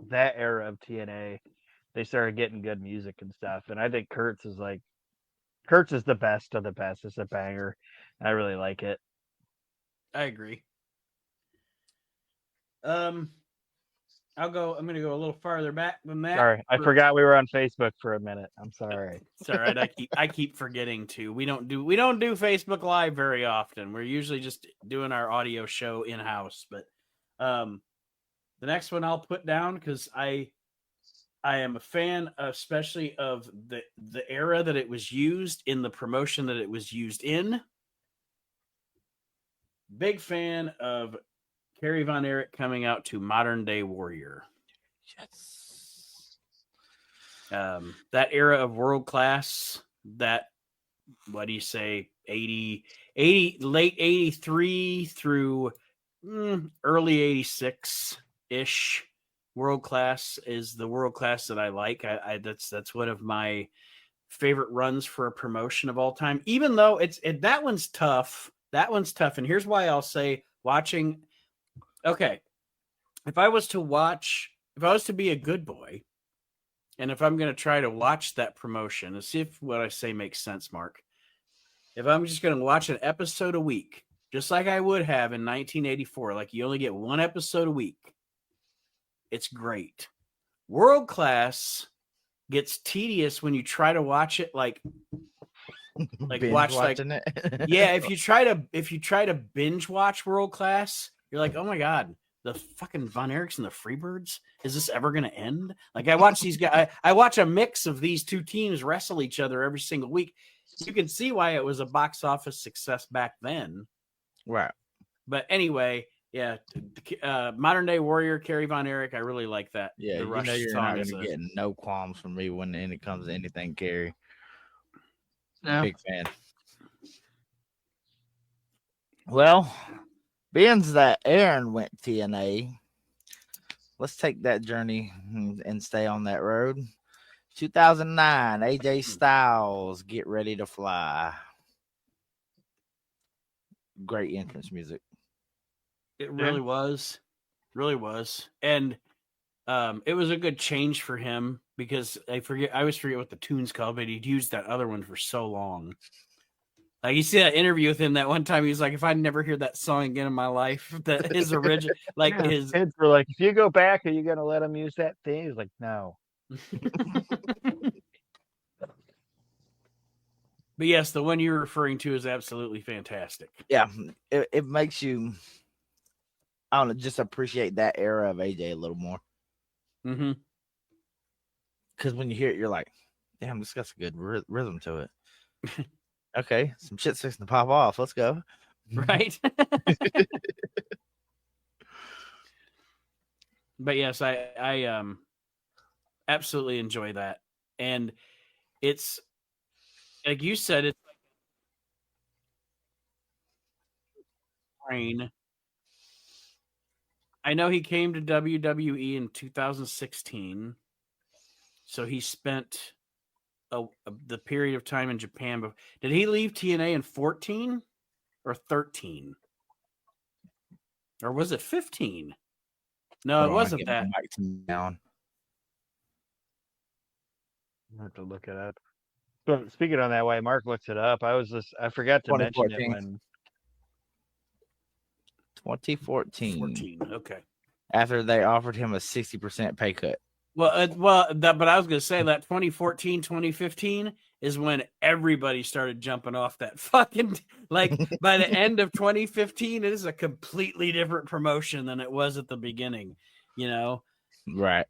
that era of TNA, they started getting good music and stuff. And I think Kurt's is the best of the best. It's a banger. I really like it. I agree. I'm going to go a little farther back than that. Sorry, I forgot we were on Facebook for a minute. I'm sorry. It's all right. I keep forgetting to. We don't do Facebook Live very often. We're usually just doing our audio show in house. But the next one I'll put down, because I am a fan, especially of the era that it was used in, the promotion that it was used in. Big fan of Kerry Von Erich coming out to Modern Day Warrior. Yes. That era of World Class, that, what do you say, 80 late 83 through early 86-ish. World Class is the World Class that I like. That's one of my favorite runs for a promotion of all time, even though that one's tough. That one's tough. And here's why I'll say, watching. Okay. If I was to be a good boy, and if I'm going to try to watch that promotion and see if what I say makes sense, Mark, if I'm just going to watch an episode a week, just like I would have in 1984, like you only get one episode a week, it's great. World Class gets tedious when you try to watch it like watching it. Yeah, if you try to binge watch World Class, you're like, oh my god, the fucking Von Erichs and the Freebirds, is this ever going to end? Like, I watch these guys, I watch a mix of these two teams wrestle each other every single week. You can see why it was a box office success back then, right? But anyway, yeah, Modern Day Warrior, Kerry Von Erich, I really like that. Yeah, the you know you're not going to get no qualms from me when it comes to anything Kerry. No. Big fan. Well, being that Aaron went TNA, let's take that journey and stay on that road. 2009, AJ Styles, Get Ready to Fly. Great entrance music. It really was. Really was. And it was a good change for him. because I always forget what the tune's called, but he'd used that other one for so long. Like, you see that interview with him that one time, he was like, if I never hear that song again in my life, that his original, like his kids were like, if you go back, are you gonna let him use that thing? He's like, no. But yes, the one you're referring to is absolutely fantastic. Yeah, it makes you, I don't know, just appreciate that era of AJ a little more. Mm-hmm. Because when you hear it, you're like, damn, this got a good rhythm to it. Okay, some shit's fixing to pop off. Let's go. Right? But yes, I absolutely enjoy that. And it's, like you said, it's like brain. I know he came to WWE in 2016, so he spent the period of time in Japan. But did he leave TNA in 14 or 13? Or was it 15? No, Hold it on, wasn't get that. my mic down. I have to look it up. But speaking on that way, Mark looks it up. I forgot to mention it 2014. when 2014. 14. Okay. After they offered him a 60% pay cut. But I was going to say that 2014, 2015 is when everybody started jumping off that fucking, like, by the end of 2015, it is a completely different promotion than it was at the beginning, you know? Right.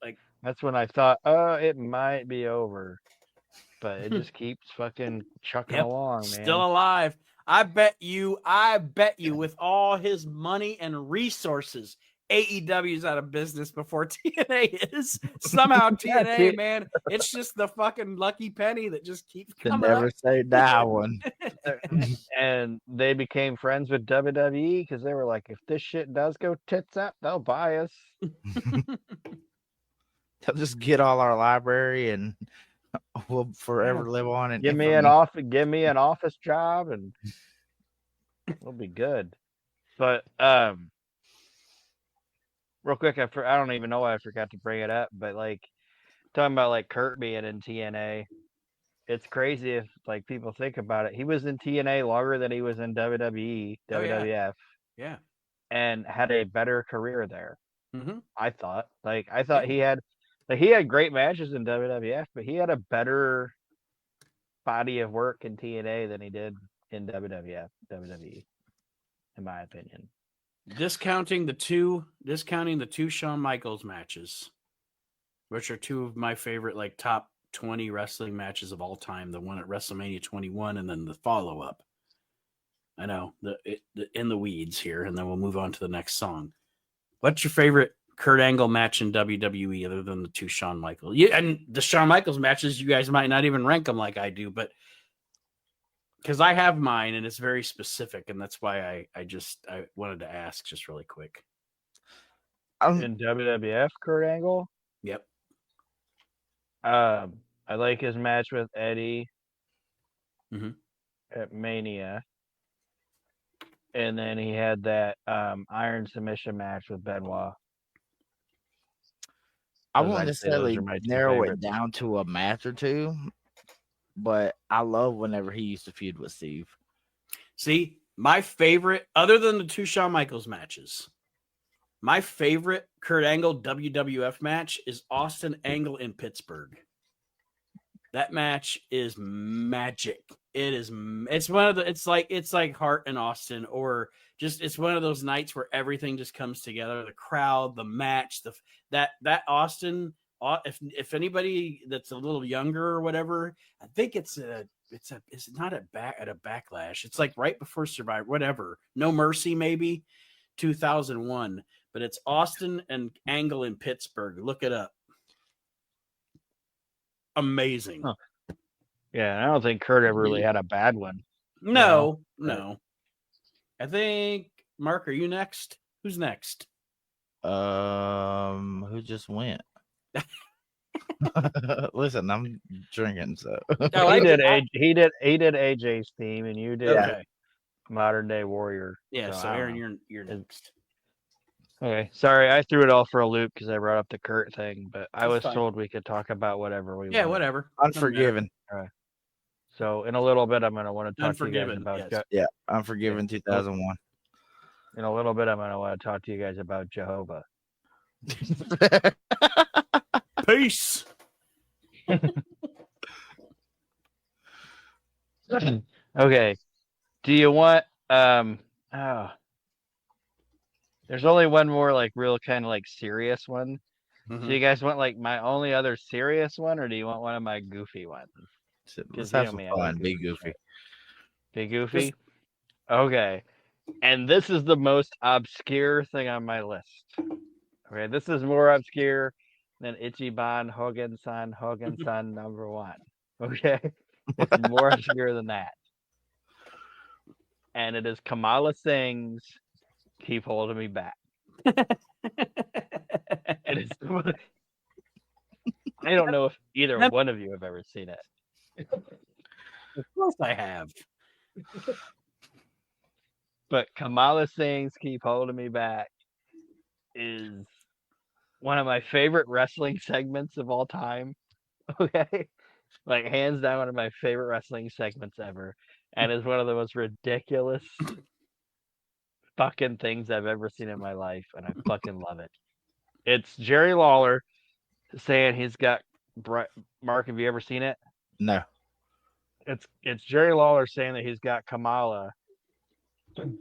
Like, that's when I thought, it might be over. But it just keeps fucking chucking along, man. Still alive. I bet you with all his money and resources, AEW is out of business before TNA is. Somehow TNA, man, it's just the fucking lucky penny that just keeps The coming never up. say die one. And they became friends with WWE because they were like, if this shit does go tits up, they'll buy us. They'll just get all our library and we'll forever live on. And give me an office job and we'll be good. But real quick, I don't even know why I forgot to bring it up, but like talking about like Kurt being in TNA, it's crazy if like people think about it. He was in TNA longer than he was in WWE, WWF, Yeah. and had a better career there. Mm-hmm. I thought he had great matches in WWF, but he had a better body of work in TNA than he did in WWE, in my opinion. Discounting the two Shawn Michaels matches, which are two of my favorite, like, top 20 wrestling matches of all time. The one at WrestleMania 21 and then the follow-up. I know, in the weeds here, and then we'll move on to the next song. What's your favorite Kurt Angle match in WWE other than the two Shawn Michaels? Yeah, and the Shawn Michaels matches, you guys might not even rank them like I do, but because I have mine and it's very specific, and that's why I wanted to ask just really quick. In WWF, Kurt Angle? Yep. I like his match with Eddie Mm-hmm. at Mania. And then he had that Iron Submission match with Benoit. I won't necessarily narrow it down to a match or two, but I love whenever he used to feud with Steve. See, my favorite, other than the two Shawn Michaels matches, my favorite Kurt Angle WWF match is Austin Angle in Pittsburgh. That match is magic. It's one of the, it's like Hart and Austin, or just, it's one of those nights where everything just comes together. The crowd, the match, that Austin, if anybody that's a little younger or whatever, I think it's not at a Backlash. It's like right before Survivor, whatever. No Mercy, maybe 2001, but it's Austin and Angle in Pittsburgh. Look it up. Amazing. Huh. Yeah, I don't think Kurt ever really had a bad one. No. I think, Mark, are you next? Who's next? Who just went? Listen, I'm drinking, so he did AJ's theme, and you did Modern Day Warrior. Yeah, so Aaron, you're next. Okay, sorry, I threw it all for a loop because I brought up the Kurt thing, but I That's was fine. told we could talk about whatever we Yeah, wanted. whatever. Doesn't matter. Unforgiven. So in a little bit, I'm gonna want to talk to you guys Unforgiven, about. yes. Yeah, Unforgiven 2001. In a little bit, I'm gonna want to talk to you guys about Jehovah. Peace. Okay. Do you want there's only one more like real kind of like serious one. Mhm. So you guys want like my only other serious one, or do you want one of my goofy ones? Let's you have know some me, I like fun. Be goofy. Be goofy? Okay. And this is the most obscure thing on my list. Okay, this is more obscure than Ichiban Hogan-san number 1. Okay? It's more obscure than that. And it is Kamala Singh's Keep Holding Me Back. It is. I don't know if either one of you have ever seen it. Of course I have. But Kamala Singh's Keep Holding Me Back is one of my favorite wrestling segments of all time. Okay? Like, hands down, one of my favorite wrestling segments ever. And is one of the most ridiculous fucking things I've ever seen in my life. And I fucking love it. It's Jerry Lawler saying he's got. Mark, have you ever seen it? No. It's Jerry Lawler saying that he's got Kamala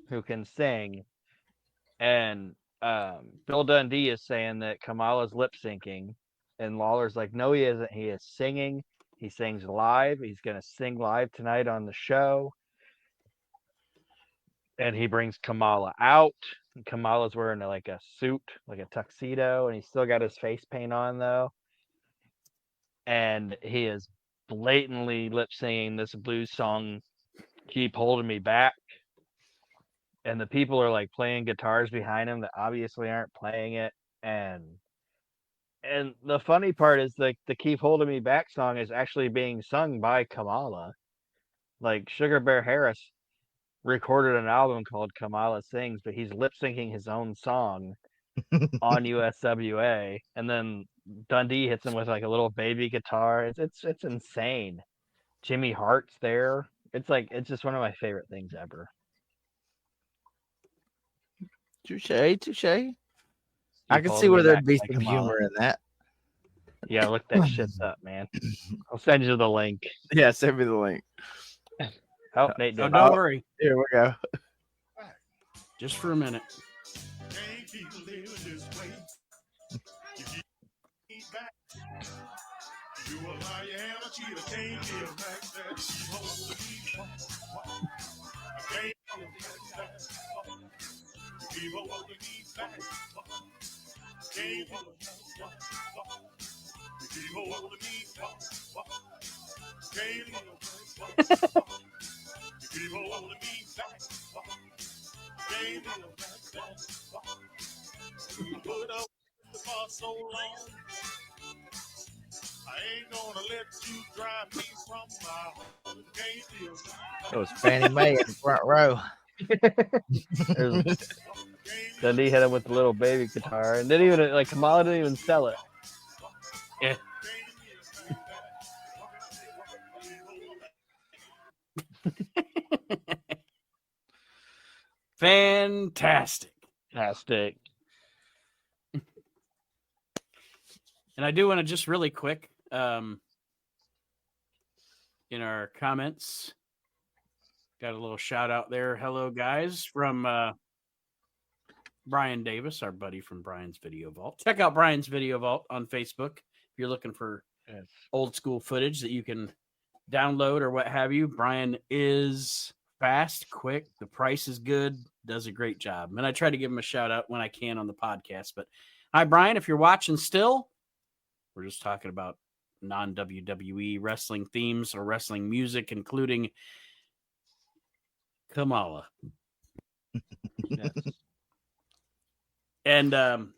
who can sing, and Bill Dundee is saying that Kamala's lip syncing, and Lawler's like, no, he isn't. He is singing. He sings live. He's gonna sing live tonight on the show. And he brings Kamala out. And Kamala's wearing like a suit, like a tuxedo, and he's still got his face paint on though. And he is blatantly lip singing this blues song, Keep Holding Me Back. And the people are like playing guitars behind him that obviously aren't playing it. And the funny part is like the Keep Holding Me Back song is actually being sung by Kamala. Like Sugar Bear Harris recorded an album called Kamala Sings, but he's lip syncing his own song on USWA, and then Dundee hits him with like a little baby guitar. It's insane. Jimmy Hart's there. It's just one of my favorite things ever. Touche. I can see where there'd be some humor in that. Yeah, look that shit up, man. I'll send you the link. Yeah, send me the link. Oh, Nate did. Don't worry. Here we go. Just for a minute. Can't keep living this way. You keep me back. You a liar and a cheater. Can't give back that. Keep holding me. I can't give back that. You keep holding me back. Can't hold me. You keep holding me back. Can't live back. You keep holding me back. Can't live back. Put up for so long. I ain't gonna let you drive me from my home. Can't live back. It was Fannie Mae in the front row. Dundee hit him with the little baby guitar, and didn't even like Kamala didn't even sell it. Yeah. Fantastic. Fantastic. And I do want to just really quick, in our comments, got a little shout out there. Hello, guys, from Brian Davis, our buddy from Brian's Video Vault. Check out Brian's Video Vault on Facebook if you're looking for old school footage that you can download or what have you. Brian is fast, quick. The price is good. Does a great job. And I try to give him a shout out when I can on the podcast. But hi, Brian, if you're watching still, we're just talking about non-WWE wrestling themes or wrestling music, including Kamala. Yes. And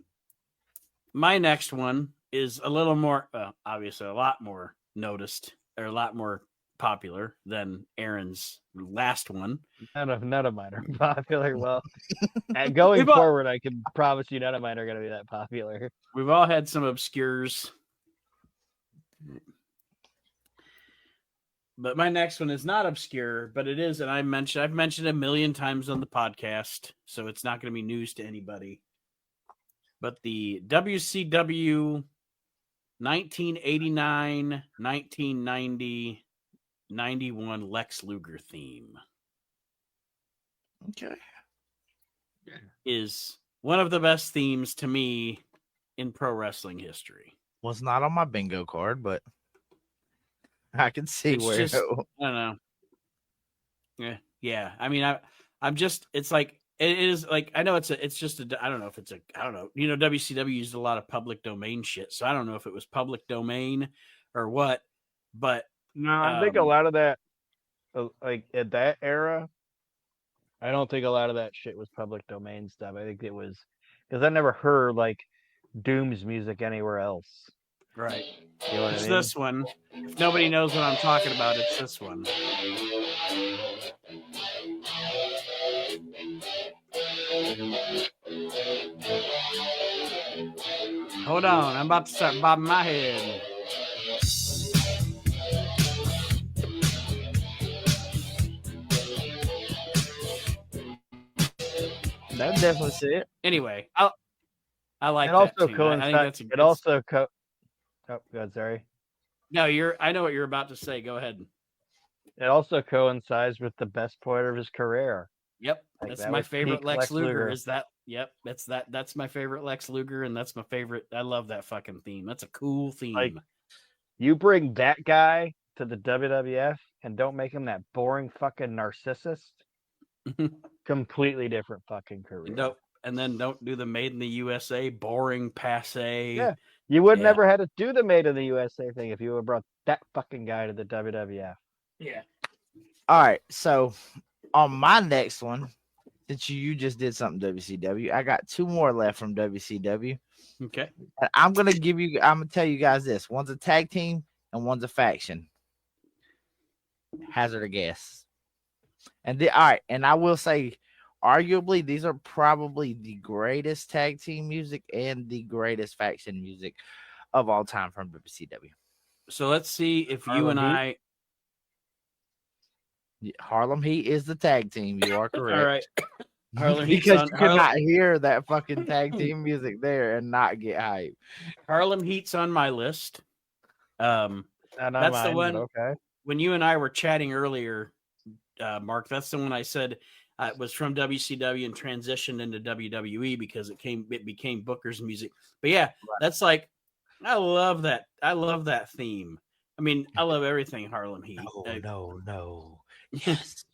my next one is a little more, obviously a lot more noticed, or a lot more popular than Aaron's last one. None of mine are popular. Well, going We've all- forward, I can promise you none of mine are going to be that popular. We've all had some obscures. But my next one is not obscure, but it is, and I've mentioned it a million times on the podcast, so it's not going to be news to anybody. But the WCW 1989, 1990, 91 Lex Luger theme Okay. is one of the best themes to me in pro wrestling history. Was not on my bingo card, but I can see It's where. just, I don't know. Yeah. I mean, I'm just. It's like it is like I know it's just a. I don't know if it's a. I don't know. You know, WCW used a lot of public domain shit, so I don't know if it was public domain or what. But No, I think a lot of that, like at that era, I don't think a lot of that shit was public domain stuff. I think it was because I never heard like Doom's music anywhere else. right. You know what It's I mean? this one. If nobody knows what I'm talking about, it's this one. Hold on, I'm about to start bobbing my head. That definitely see it. Anyway, I like It that also too. I think coincides. that's It also Oh, God, sorry. No, I know what you're about to say. Go ahead. It also coincides with the best point of his career. Yep, Like, that's that my was favorite peak Lex Lex Luger. Luger. Is that? Yep, that's my favorite Lex Luger, and that's my favorite. I love that fucking theme. That's a cool theme. Like, you bring that guy to the WWF and don't make him that boring fucking narcissist. Completely different fucking career. Nope. And then don't do the Made in the USA, boring, passe. Yeah. You would never had to do the Made in the USA thing if you would have brought that fucking guy to the WWF. Yeah. All right, so on my next one, since you just did something WCW, I got two more left from WCW. Okay. And I'm gonna tell you guys this: one's a tag team and one's a faction. Hazard a guess. And all right, and I will say, arguably, these are probably the greatest tag team music and the greatest faction music of all time from WCW. So let's see if you and I. Harlem Heat is the tag team. You are correct. All right. Harlem Heat's because on, you cannot hear that fucking tag team music there and not get hype. Harlem Heat's on my list. Not That's mine, the one. Okay. When you and I were chatting earlier, Mark, that's the one I said it was from WCW and transitioned into WWE because it became Booker's music. But yeah, that's like I love that. I love that theme. I mean, I love everything Harlem Heat. No. Yes.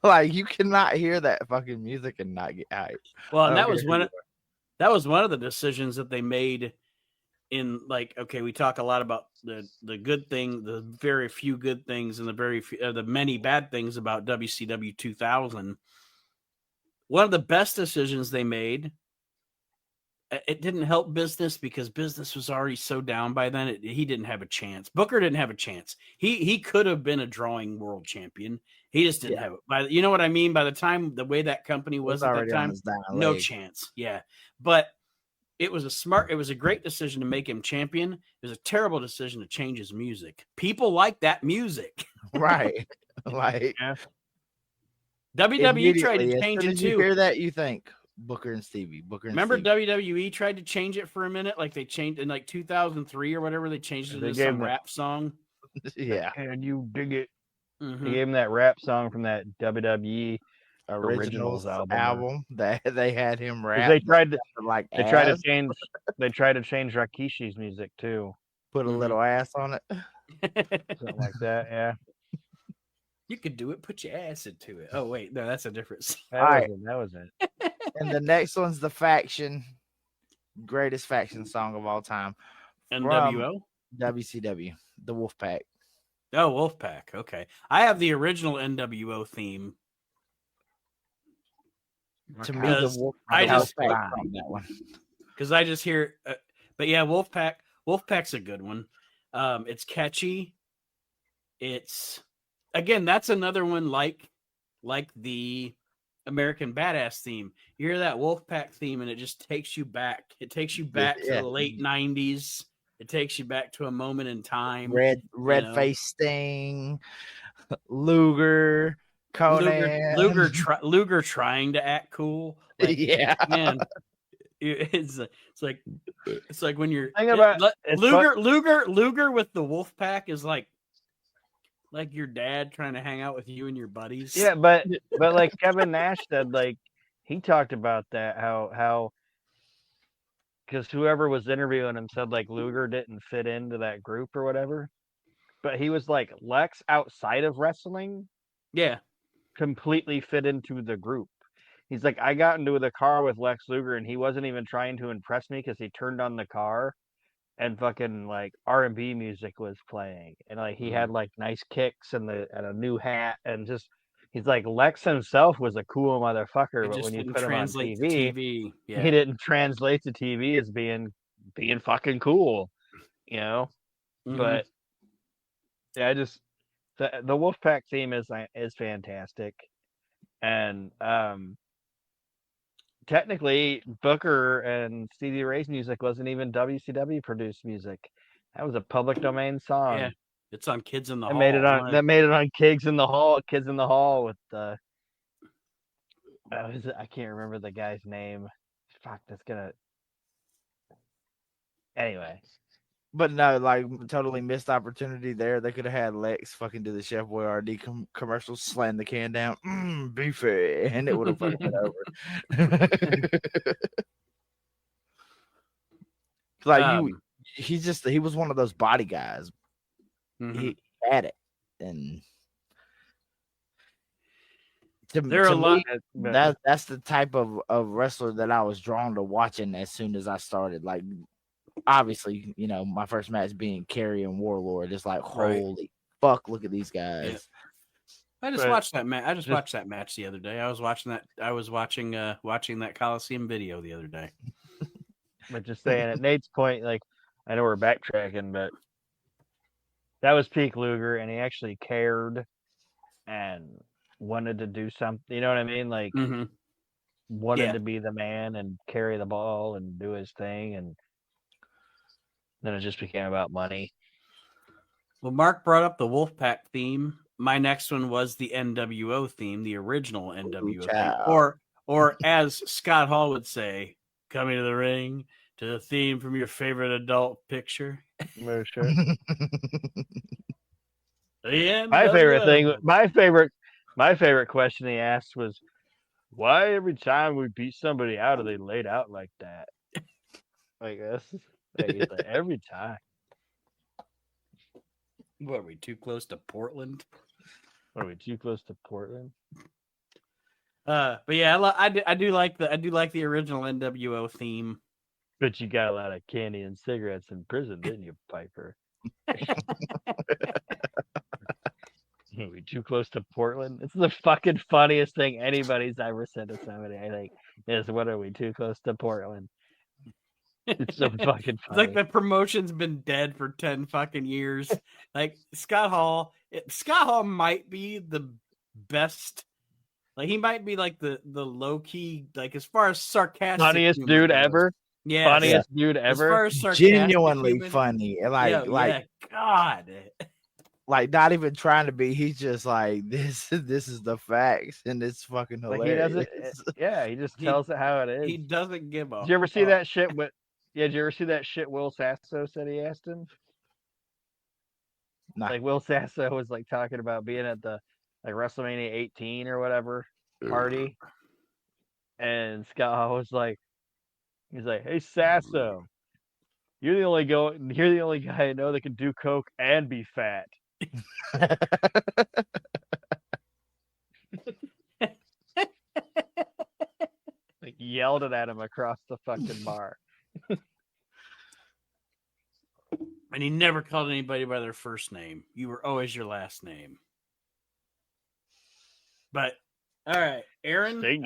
Like you cannot hear that fucking music and not get hype. Well, and that was one of the decisions that they made in like, okay, we talk a lot about the good thing, the very few good things and the many bad things about WCW 2000. One of the best decisions they made, it didn't help business because business was already so down by then. He didn't have a chance. Booker didn't have a chance. He could have been a drawing world champion. He just didn't have it. You know what I mean? By the time the way that company was at that time, no chance. Yeah. But it was a great decision to make him champion. It was a terrible decision to change his music. People like that music. Right. Like WWE tried to change it too. You hear that, you think Booker and Stevie. Remember WWE tried to change it for a minute? Like they changed in like 2003 or whatever. They changed it to some rap song. Yeah. And you dig it. Mm-hmm. They gave him that rap song from that WWE Originals album that they had him rap. They tried to They tried to change Rakishi's music too. Put a little ass on it. Something like that, yeah. You could do it. Put your ass into it. Oh wait, no, that's a different song. That was it. And the next one's the faction, greatest faction song of all time. NWO? WCW, the Wolfpack. Oh, Wolfpack. Okay. I have the original NWO theme. To me, the Wolfpack that one. Because I just hear, but yeah, Wolfpack's a good one. It's catchy. It's again, that's another one like the American Badass theme. You hear that Wolfpack theme, and it just takes you back. It takes you back to Yeah. the late '90s. It takes you back to a moment in time. Red know. face Sting, Luger, Conan. Luger trying to act cool. Like, Yeah. man, it's like when you're Thing about it's Luger with the Wolfpack is like your dad trying to hang out with you and your buddies. Yeah, but like Kevin Nash said, like he talked about that how because whoever was interviewing him said like Luger didn't fit into that group or whatever, but he was like Lex outside of wrestling, yeah, completely fit into the group. He's like, I got into the car with Lex Luger and he wasn't even trying to impress me because he turned on the car and fucking like R&B music was playing and like he had like nice kicks and a new hat and just he's like Lex himself was a cool motherfucker, but when you put him on TV, yeah. he didn't translate to TV as being fucking cool, you know. Mhm. But yeah, I just the Wolfpack theme is fantastic, and technically Booker and Stevie Ray's music wasn't even WCW produced music. That was a public domain song. Yeah, it's on Kids in the Hall. Made it on Kids in the Hall with the I can't remember the guy's name. Fuck, that's gonna. Anyway, But no, like totally missed opportunity there. They could have had Lex fucking do the Chef Boyardee commercial, slam the can down, beefy, and it would have fucking been over. Like he was one of those body guys. Mm-hmm. He had it, and that's the type of wrestler that I was drawn to watching as soon as I started. Like, obviously, you know, my first match being Kerry and Warlord. It's like, holy fuck, look at these guys. Yeah. I just watched that match. I just watched that match the other day. I was watching that Coliseum video the other day. But just saying, at Nate's point, like I know we're backtracking, but that was peak Luger, and he actually cared and wanted to do something. You know what I mean? Like wanted to be the man and carry the ball and do his thing, and then it just became about money. Well, Mark brought up the Wolfpack theme. My next one was the NWO theme, the original NWO theme, or as Scott Hall would say, coming to the ring to the theme from your favorite adult picture. For sure. My favorite thing, my favorite question he asked was, why every time we beat somebody out are they laid out like that? Like this, like every time. What, are we too close to Portland? Are we too close to Portland? But yeah, I do like the original NWO theme. But you got a lot of candy and cigarettes in prison, didn't you, Piper? Are we too close to Portland? It's the fucking funniest thing anybody's ever said to somebody. I think is, what are we too close to Portland? It's so fucking funny. It's like the promotion's been dead for 10 fucking years. Like Scott Hall might be the best. Like he might be like the low key, like as far as sarcastic, funniest dude ever. Yeah, funniest dude ever. As far as genuinely funny, like God, like not even trying to be. He's just like this is the facts, and it's fucking hilarious. Like he doesn't. He just tells it how it is. He doesn't give up. Did you ever see that shit? Did you ever see that shit Will Sasso said he asked him? Nah. Like Will Sasso was like talking about being at the like WrestleMania 18 or whatever party, and Scott Hall was like, he's like, "Hey Sasso, you're the only guy I know that can do coke and be fat." Like yelled it at him across the fucking bar. And he never called anybody by their first name. You were always your last name. But All right, Aaron. Sting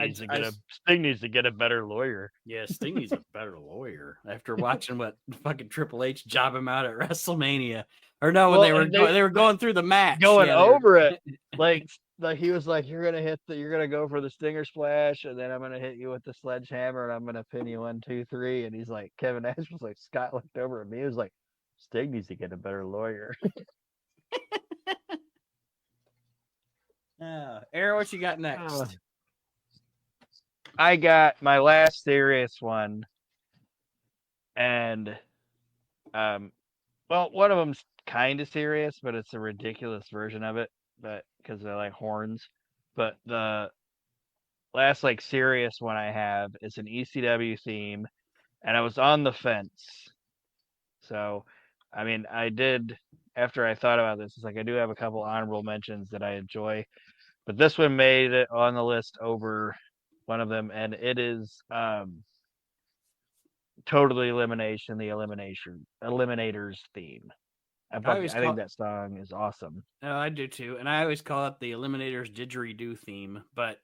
needs to get a better lawyer. Yeah, Sting needs a better lawyer after watching what fucking Triple H job him out at WrestleMania. Or no, when they were going through the match, over it. Like he was like, you're gonna go for the Stinger Splash, and then I'm gonna hit you with the sledgehammer, and I'm gonna pin you 1, 2, 3. And he's like, Kevin Nash was like, Scott looked over at me, he was like, Sting needs to get a better lawyer. Aaron, what you got next? I got my last serious one, and well, one of them's kind of serious, but it's a ridiculous version of it, but because they're like horns. But the last like serious one I have is an ECW theme, and I was on the fence. So, I mean, I did after I thought about this. It's like I do have a couple honorable mentions that I enjoy, but this one made it on the list over one of them, and it is Totally Elimination, the Eliminators theme. I think that song is awesome. Oh, I do too, and I always call it the Eliminators didgeridoo theme. But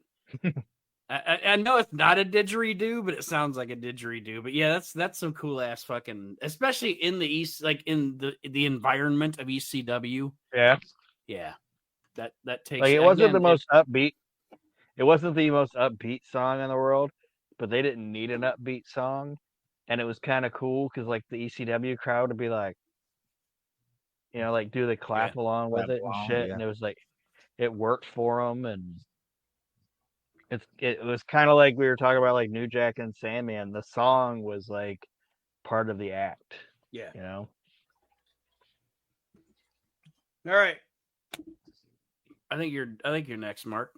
I know it's not a didgeridoo, but it sounds like a didgeridoo. But yeah, that's some cool ass fucking, especially in the East, like in the environment of ECW. Yeah. That takes. Like it wasn't the most upbeat. It wasn't the most upbeat song in the world, but they didn't need an upbeat song, and it was kind of cool because like the ECW crowd would be like, you know, like do the clap along with it and shit, and it was like it worked for them, and it was kind of like we were talking about like New Jack and Sandman. The song was like part of the act. Yeah, you know. All right, I think you're next, Mark.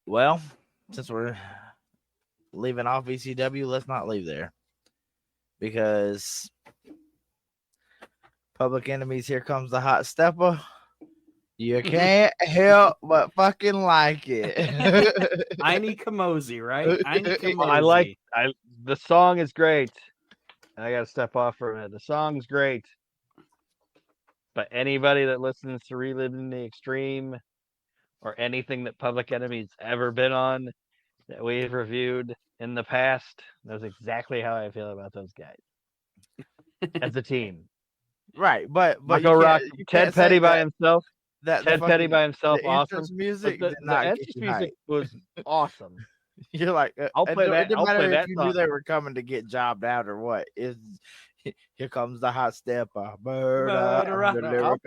Well, since we're leaving off ECW, let's not leave there, because Public Enemy's Here Comes the Hot Stepper. You can't help but fucking like it. Aini Kamosi, right? Aini Kamosi. The song is great. I gotta step off for a minute. The song's great. But anybody that listens to Reliving the Extreme or anything that Public Enemy's ever been on that we've reviewed in the past knows exactly how I feel about those guys as a team. Right, but Marco Rock, Ted Petty by himself. Ted Petty by himself, awesome. Music, the entrance music was awesome. You're like, I'll play that. I'll play that. You knew they were coming to get jobbed out or what? Here comes the hot stepper. I'll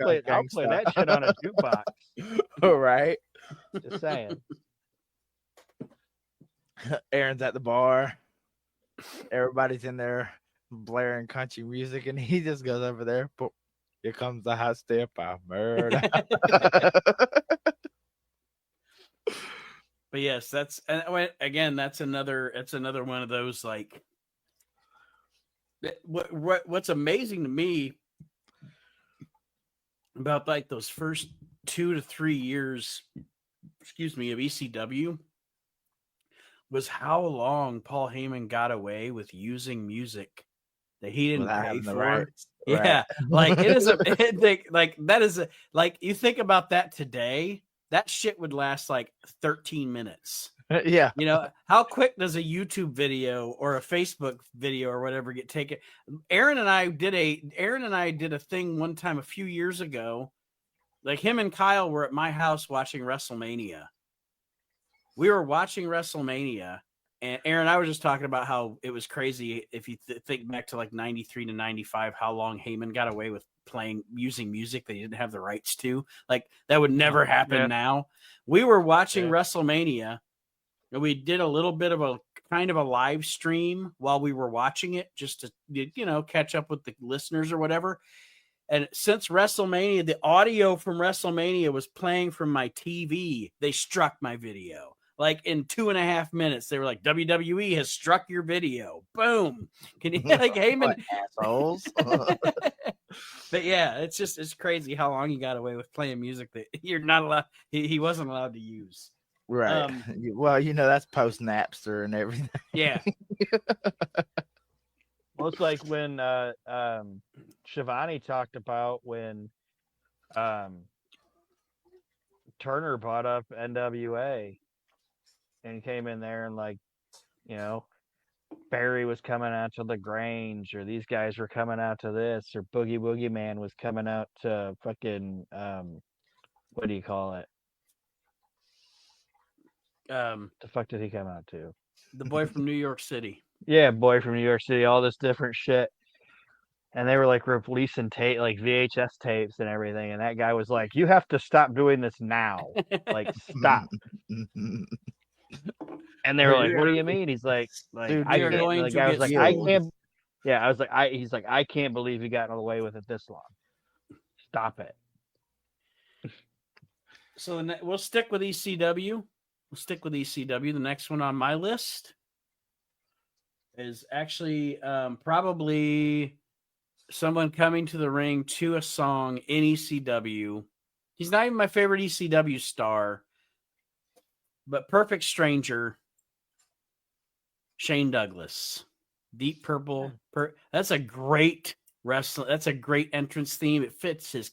play that shit on a jukebox. All right. Just saying. Aaron's at the bar. Everybody's in there blaring country music, and he just goes over there. Here comes the hot stepper. Murder. But yes, that's another one of those like. What's amazing to me about like those first 2 to 3 years, of ECW, was how long Paul Heyman got away with using music that he didn't pay for. Rights. Yeah, like it is like you think about that today, that shit would last like 13 minutes. Yeah. You know, how quick does a YouTube video or a Facebook video or whatever get taken? Aaron and I did a thing one time a few years ago. Like him and Kyle were at my house watching WrestleMania. We were watching WrestleMania, and Aaron and I were just talking about how it was crazy if you think back to like 93 to 95, how long Heyman got away with using music that he didn't have the rights to. Like that would never happen now. We were watching WrestleMania. We did a little bit of a kind of a live stream while we were watching it, just to, you know, catch up with the listeners or whatever. And since WrestleMania, the audio from WrestleMania was playing from my TV. They struck my video. Like in 2.5 minutes, they were like, WWE has struck your video. Boom. Can you like Heyman assholes? But yeah, it's crazy how long he got away with playing music that you're not allowed. He wasn't allowed to use. Right. Well, you know, that's post Napster and everything. Yeah. Well, it's like when Shivani talked about when Turner bought up NWA and came in there and Barry was coming out to the Grange, or these guys were coming out to this, or Boogie Woogie Man was coming out to fucking what do you call it? The fuck did he come out to? The boy from New York City. Yeah, boy from New York City, all this different shit. And they were like releasing like VHS tapes and everything. And that guy was like, "You have to stop doing this now. Like, stop." And they were like, "What do you mean?" He's like, Dude, I we are can't. going The to guy was get like, "I sued." can't." Yeah, I was like, He's like, "I can't believe you got away with it this long. Stop it." So we'll stick with ECW. We'll stick with ECW. The next one on my list is actually probably someone coming to the ring to a song in ECW. He's not even my favorite ECW star, but Perfect Stranger, Shane Douglas. Deep Purple. That's a great wrestling. That's a great entrance theme. It fits his.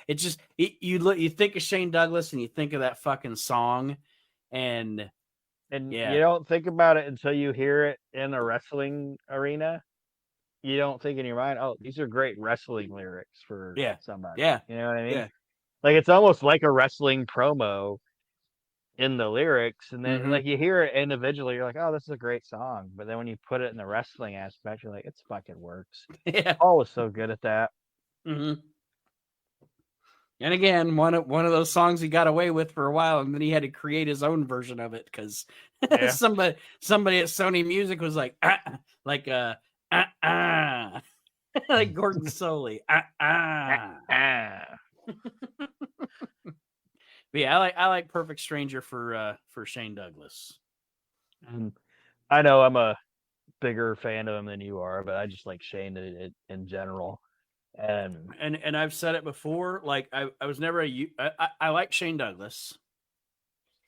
It just you think of Shane Douglas and you think of that fucking song, and yeah. You don't think about it until you hear it in a wrestling arena. You don't think in your mind, "Oh, these are great wrestling lyrics for somebody." Yeah, you know what I mean. Yeah. Like, it's almost like a wrestling promo in the lyrics, and then like you hear it individually, you're like, "Oh, this is a great song," but then when you put it in the wrestling aspect, you're like, "It's fucking works." Yeah, Paul was so good at that. And again, one of those songs he got away with for a while, and then he had to create his own version of it because somebody at Sony Music was like, like Gordon Soley, But yeah, I like Perfect Stranger for Shane Douglas. I know I'm a bigger fan of him than you are, but I just like Shane in general. And I've said it before. Like I was never I like Shane Douglas.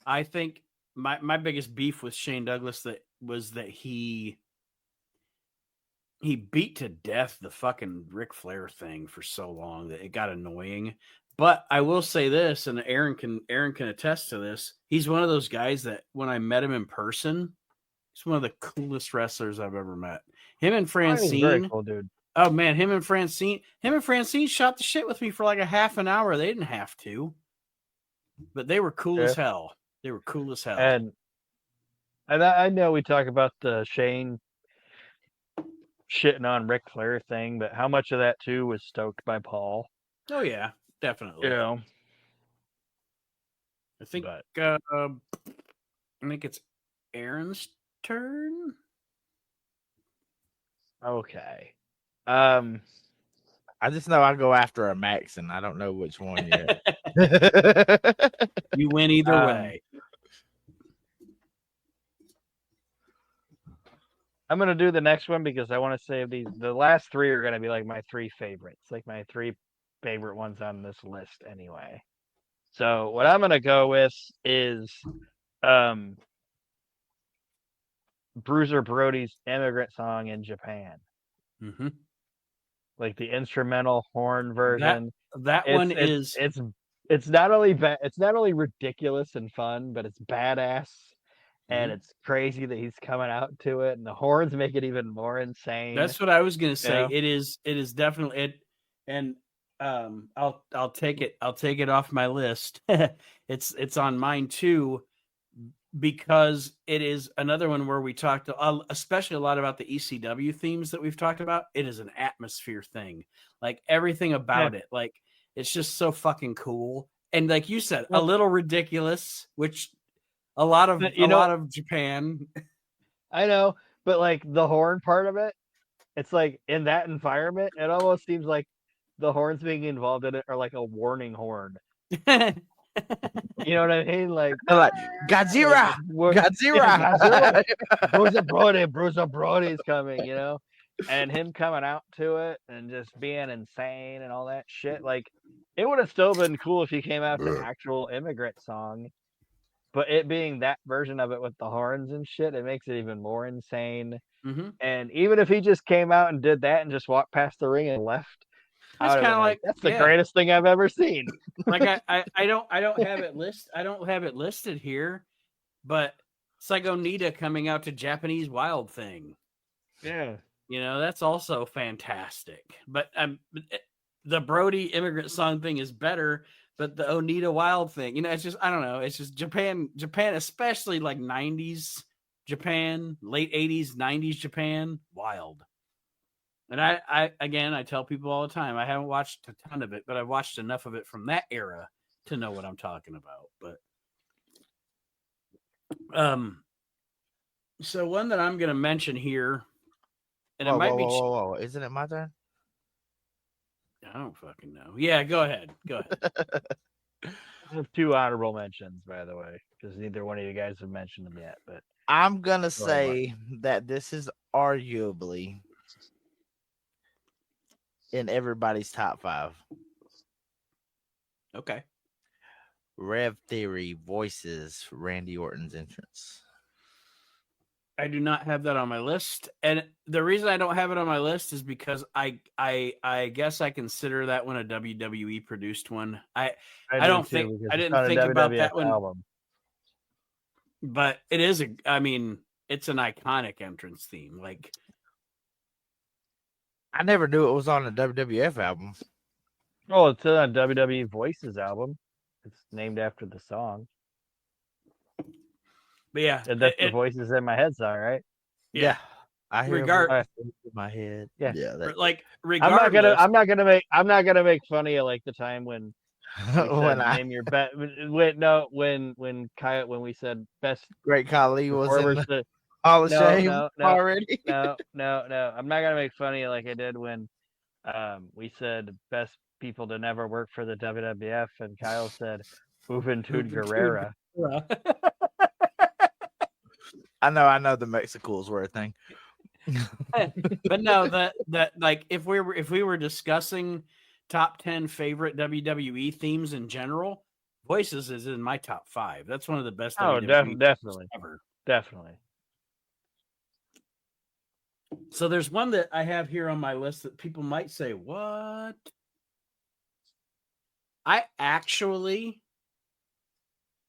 I think my biggest beef with Shane Douglas was that he beat to death the fucking Ric Flair thing for so long that it got annoying. But I will say this, and Aaron can attest to this. He's one of those guys that when I met him in person, he's one of the coolest wrestlers I've ever met. Him and Francine, very cool dude. Oh man, him and Francine shot the shit with me for like a half an hour. They didn't have to, but they were cool as hell. They were cool as hell. And I know we talk about the Shane shitting on Ric Flair thing, but how much of that too was stoked by Paul? Oh yeah, definitely. You know, I think it's Aaron's turn. Okay. I just know I go after a Maxon. I don't know which one yet. You win either way. I'm gonna do the next one because I want to save these. The last three are gonna be like my three favorites, like my three favorite ones on this list anyway. So what I'm gonna go with is Bruiser Brody's Immigrant Song in Japan. Like the instrumental horn version. That one is it's not only ridiculous and fun, but it's badass. And it's crazy that he's coming out to it, and the horns make it even more insane. That's what I was gonna say. Yeah. It is definitely it, and I'll take it off my list. It's on mine too, because it is another one where we talked especially a lot about the ECW themes that we've talked about. It is an atmosphere thing, like everything about it, like it's just so fucking cool, and like you said, a little ridiculous, which. A lot of Japan. I know, but like the horn part of it, it's like in that environment, it almost seems like the horns being involved in it are like a warning horn. You know what I mean? Like Godzilla. Bruiser Brody's coming, you know? And him coming out to it and just being insane and all that shit. Like, it would have still been cool if he came out to actual Immigrant Song. But it being that version of it with the horns and shit, it makes it even more insane. And even if he just came out and did that and just walked past the ring and left, I would've kind of been like that's the yeah. greatest thing I've ever seen. Like I don't have it listed here, but it's like Onita coming out to Japanese Wild Thing. Yeah. You know, that's also fantastic. But the Brody immigrant song thing is better, but the Onita Wild Thing, you know, it's just I don't know. It's just Japan, especially like 90s Japan, late 80s, 90s Japan, wild. And I tell people all the time, I haven't watched a ton of it, but I've watched enough of it from that era to know what I'm talking about. But so one that I'm going to mention here, and whoa, it might whoa, be whoa, whoa, whoa! Isn't it my turn? I don't fucking know. Yeah, go ahead. Go ahead. I have 2 honorable mentions, by the way, because neither one of you guys have mentioned them yet. But I'm gonna ahead, say that this is arguably in everybody's top 5. Okay. Rev Theory voices Randy Orton's entrance. I do not have that on my list, and the reason I don't have it on my list is because I guess I consider that one a WWE produced one. I didn't think about that one, album. but it is it's an iconic entrance theme. Like I never knew it was on a WWF album. Oh, it's on WWE Voices album. It's named after the song. But yeah, and that's the voices in my head song, right? Yeah. I hear Regard in my head. Yeah. Like regardless, I'm not gonna make funny of like the time when when I name your best when we said best Great Khali was in the Hall of Shame already. No. I'm not gonna make funny like I did when we said best people to never work for the WWF and Kyle said Juventud Guerrera. I know the Mexicals were a thing. But no, that like if we were discussing top 10 favorite WWE themes in general, Voices is in my top 5. That's one of the best WWE definitely ever. Definitely. So there's one that I have here on my list that people might say, what? I actually,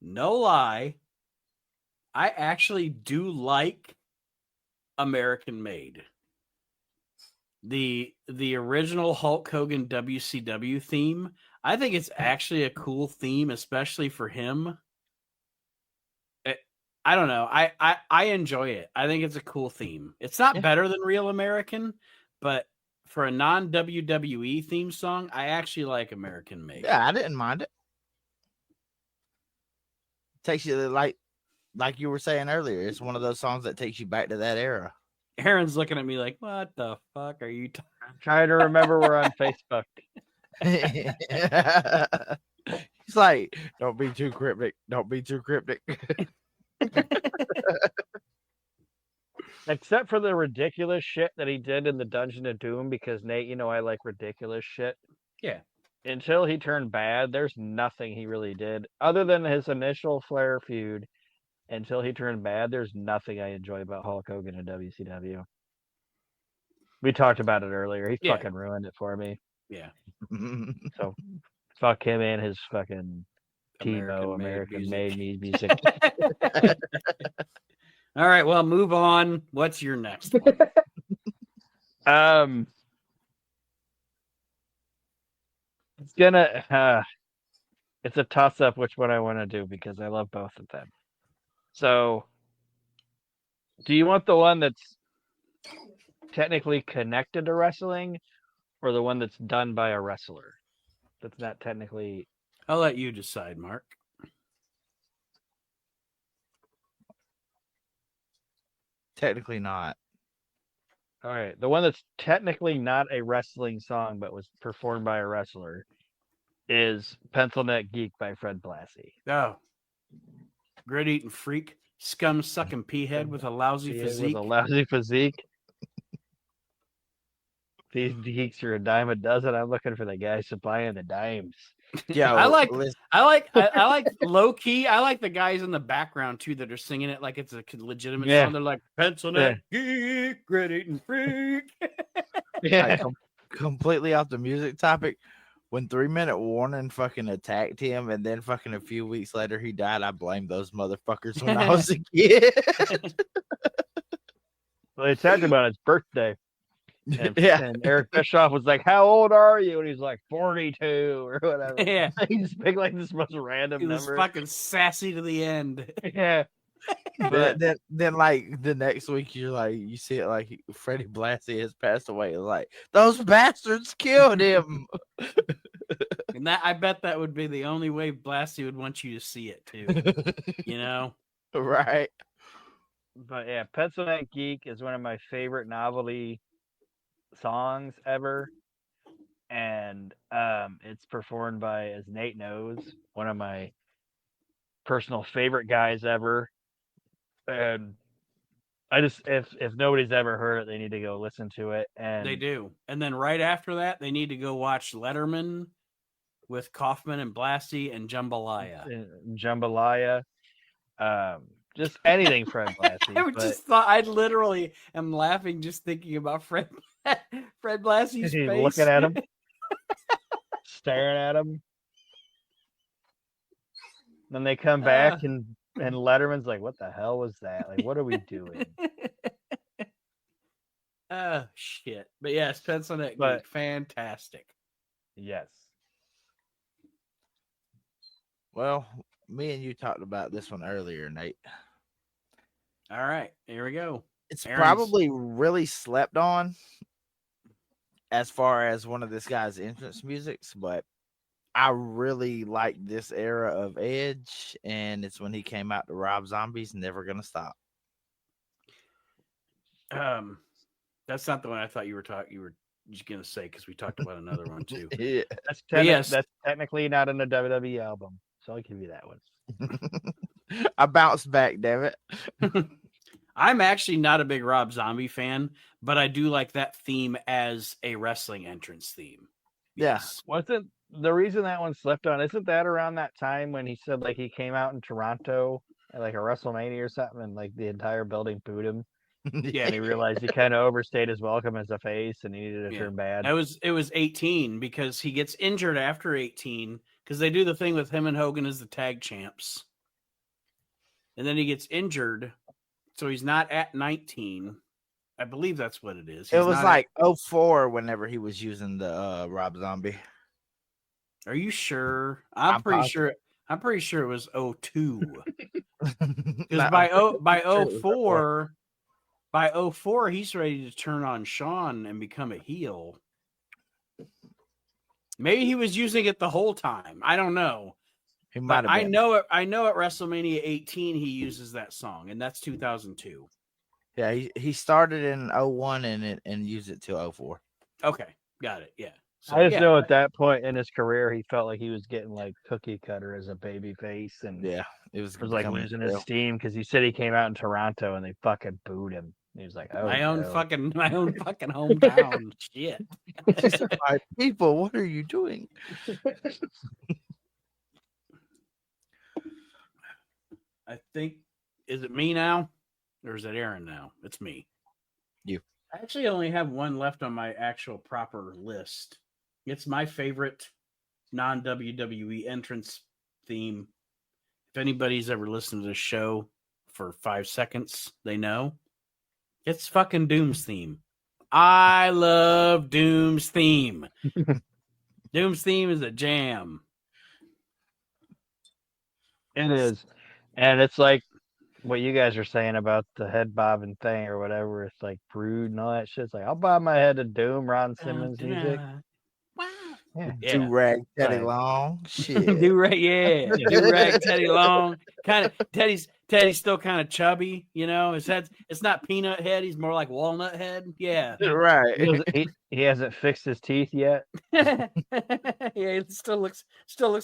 no lie, I actually do like American Made. The original Hulk Hogan WCW theme. I think it's actually a cool theme, especially for him. I don't know. I enjoy it. I think it's a cool theme. It's not better than Real American, but for a non-WWE theme song, I actually like American Made. Yeah, I didn't mind it. Takes you like you were saying earlier. It's one of those songs that takes you back to that era. Aaron's looking at me like, what the fuck are you talking? I'm trying to remember we're on Facebook. He's like, don't be too cryptic. Don't be too cryptic. Except for the ridiculous shit that he did in the Dungeon of Doom, because Nate, you know I like ridiculous shit. Yeah. Until he turned bad, there's nothing he really did other than his initial Flair feud. Until he turned bad, there's nothing I enjoy about Hulk Hogan and WCW. We talked about it earlier. He fucking ruined it for me. Yeah. So fuck him and his fucking American made music. All right, well, move on. What's your next one? It's gonna it's a toss up which one I want to do because I love both of them. So do you want the one that's technically connected to wrestling or the one that's done by a wrestler that's not technically? I'll let you decide, Mark. Technically not. All right, the one that's technically not a wrestling song but was performed by a wrestler is Pencil Neck Geek by Fred Blassie. Oh, grit eating freak, scum sucking pea head with a lousy physique. With a lousy physique. These geeks are a dime a dozen. I'm looking for the guys supplying the dimes. Yeah, I like low key. I like the guys in the background too that are singing it like it's a legitimate song. They're like Pencil Neck Geek, grit eating freak. Yeah. completely off the music topic. When 3 Minute Warning fucking attacked him, and then fucking a few weeks later he died, I blame those motherfuckers when I was a kid. Well, they attacked him on his birthday. And, Yeah. and Eric Bischoff was like, "How old are you?" And he's like, 42 or whatever. Yeah. He just picked like this most random He was number. fucking sassy to the end. Yeah. But Then like the next week you're like you see it like Freddie Blassie has passed away. It's like those bastards killed him. And that I bet that would be the only way Blassie would want you to see it too. You know? Right. But yeah, Pencil Geek is one of my favorite novelty songs ever. And it's performed by, as Nate knows, one of my personal favorite guys ever. And I just if nobody's ever heard it, they need to go listen to it. And They do. And then right after that, they need to go watch Letterman with Kaufman and Blassie and Jambalaya. Jambalaya. Just anything Fred Blassie. I just thought I literally am laughing just thinking about Fred Blassie's He's face. looking at him, staring at him. Then they come back and Letterman's like, "What the hell was that? Like, what are we doing?" Oh shit! But yes, Pencil Neck Geek, fantastic. Yes. Well, me and you talked about this one earlier, Nate. All right, here we go. It's Aaron's- probably really slept on as far as one of this guy's entrance musics, but I really like this era of Edge, and it's when he came out to Rob Zombie's Never Gonna Stop. That's not the one I thought you were just gonna say because we talked about another one too. Yeah. Yes. That's technically not in a WWE album, so I'll give you that one. I bounced back, damn it. I'm actually not a big Rob Zombie fan, but I do like that theme as a wrestling entrance theme. Yes. Wasn't the reason that one slept on? Isn't that around that time when he said like he came out in Toronto at like a WrestleMania or something, and like the entire building booed him? Yeah. And he realized he kind of overstayed his welcome as a face, and he needed to turn bad. It was 18 because he gets injured after 18 because they do the thing with him and Hogan as the tag champs, and then he gets injured, so he's not at 19. I believe that's what it is. It was like 04 whenever he was using the Rob Zombie. Are you sure? I'm pretty sure. I'm pretty sure it was 02. Because by 04. By 04, he's ready to turn on Shawn and become a heel. Maybe he was using it the whole time. I don't know. He might have been. I know at WrestleMania 18 he uses that song, and that's 2002. Yeah, he started in 01 and used it till 04. Okay, got it. Yeah. So, I just know at that point in his career, he felt like he was getting like cookie cutter as a baby face, and yeah, it was like losing his steam because he said he came out in Toronto and they fucking booed him. He was like, "Oh, my own fucking hometown." Shit. My people, what are you doing? I think, is it me now, or is it Aaron now? It's me. You. I actually only have one left on my actual proper list. It's my favorite non-WWE entrance theme. If anybody's ever listened to this show for 5 seconds, they know. It's fucking Doom's theme. I love Doom's theme. Doom's theme is a jam. It is. And it's like what you guys are saying about the head bobbing thing or whatever. It's like Brood and all that shit. It's like, I'll bob my head to Doom, Ron Simmons music. Wow. Yeah. Do-rag Teddy Right. Long. Shit. Do-rag, yeah. Do-rag Teddy Long. Kind of Teddy's still kind of chubby, you know. His head's, it's not peanut head, he's more like walnut head. Yeah. Right. He hasn't fixed his teeth yet. Yeah, it still looks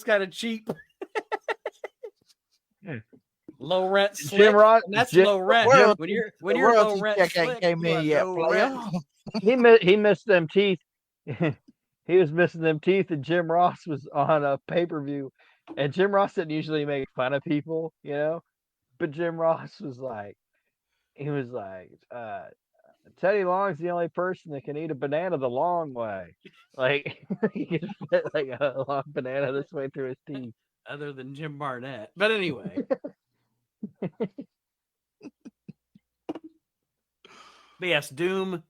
kind of cheap. Low rent slick. Jim Ross, That's low rent. Jim- when you're The low royalty rent check slick, ain't came you in are yet, low player. rent. he missed them teeth. He was missing them teeth, and Jim Ross was on a pay-per-view. And Jim Ross didn't usually make fun of people, you know. But Jim Ross was like, Teddy Long's the only person that can eat a banana the long way. Like he can fit like a long banana this way through his teeth. Other than Jim Barnett. But anyway. But yes, Doom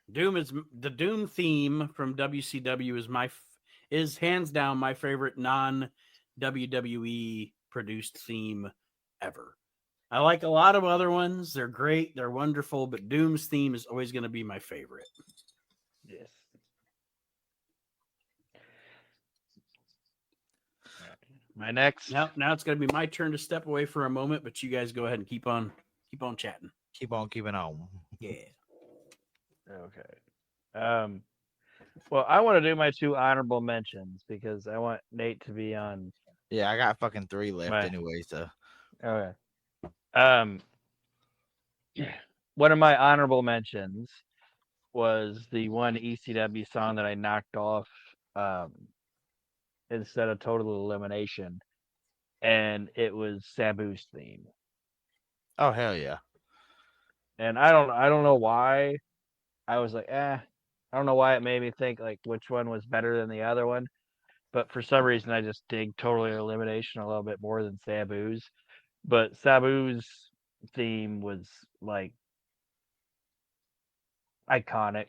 is the Doom theme from WCW is hands down my favorite non WWE produced theme ever. I like a lot of other ones. They're great. They're wonderful. But Doom's theme is always going to be my favorite. Yes. My next. Now it's going to be my turn to step away for a moment. But you guys go ahead and keep on chatting. Keep on keeping on. Yeah. Okay. Well, I want to do my 2 honorable mentions because I want Nate to be on. Yeah, I got fucking 3 left anyway. So. Okay. One of my honorable mentions was the one ECW song that I knocked off instead of Total Elimination, and it was Sabu's theme. Oh hell yeah! And I don't know why. I was like, I don't know why it made me think like which one was better than the other one, but for some reason I just dig Total Elimination a little bit more than Sabu's. But Sabu's theme was like iconic.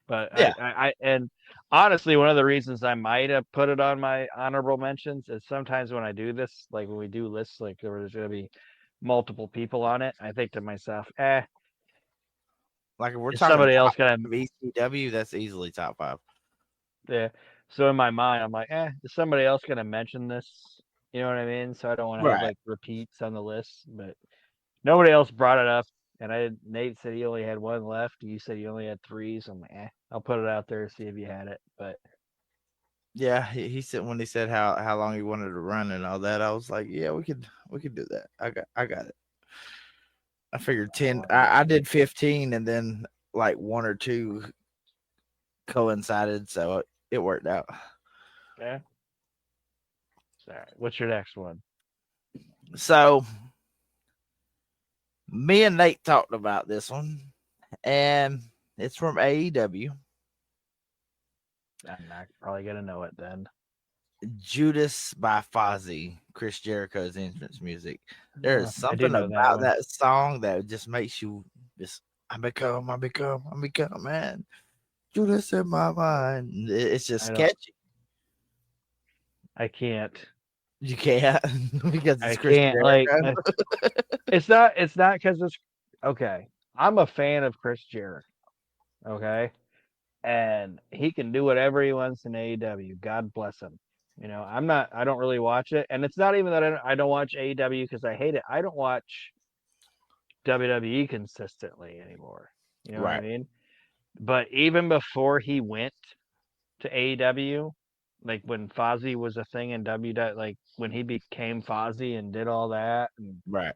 But yeah. I and honestly, one of the reasons I might have put it on my honorable mentions is sometimes when I do this, like when we do lists, like there's going to be multiple people on it, I think to myself, like if we're is talking somebody else top gonna ECW, that's easily top 5. Yeah. So in my mind, I'm like, is somebody else gonna mention this? You know what I mean? So I don't want to have like repeats on the list, but nobody else brought it up. And Nate said he only had 1 left. You said you only had 3, so I'm like, I'll put it out there see if you had it. But yeah, he said when he said how long he wanted to run and all that, I was like, yeah, we could do that. I got it. I figured 10. I did 15, and then like 1 or 2 coincided, so it worked out. Yeah. Sorry. What's your next one? So me and Nate talked about this one, and it's from AEW. I'm not probably gonna know it then. Judas by Fozzy, Chris Jericho's entrance music. There is something about that song that just makes you just I become, man. Judas in my mind. It's just catchy. I can't. You can't because it's Chris can't Jericho. like it's not because it's okay. I'm a fan of Chris Jericho. Okay. And he can do whatever he wants in AEW. God bless him. You know, I don't really watch it. And it's not even that I don't watch AEW because I hate it. I don't watch WWE consistently anymore. You know what I mean? But even before he went to AEW, like when Fozzy was a thing in WWE, like when he became Fozzy and did all that. Right.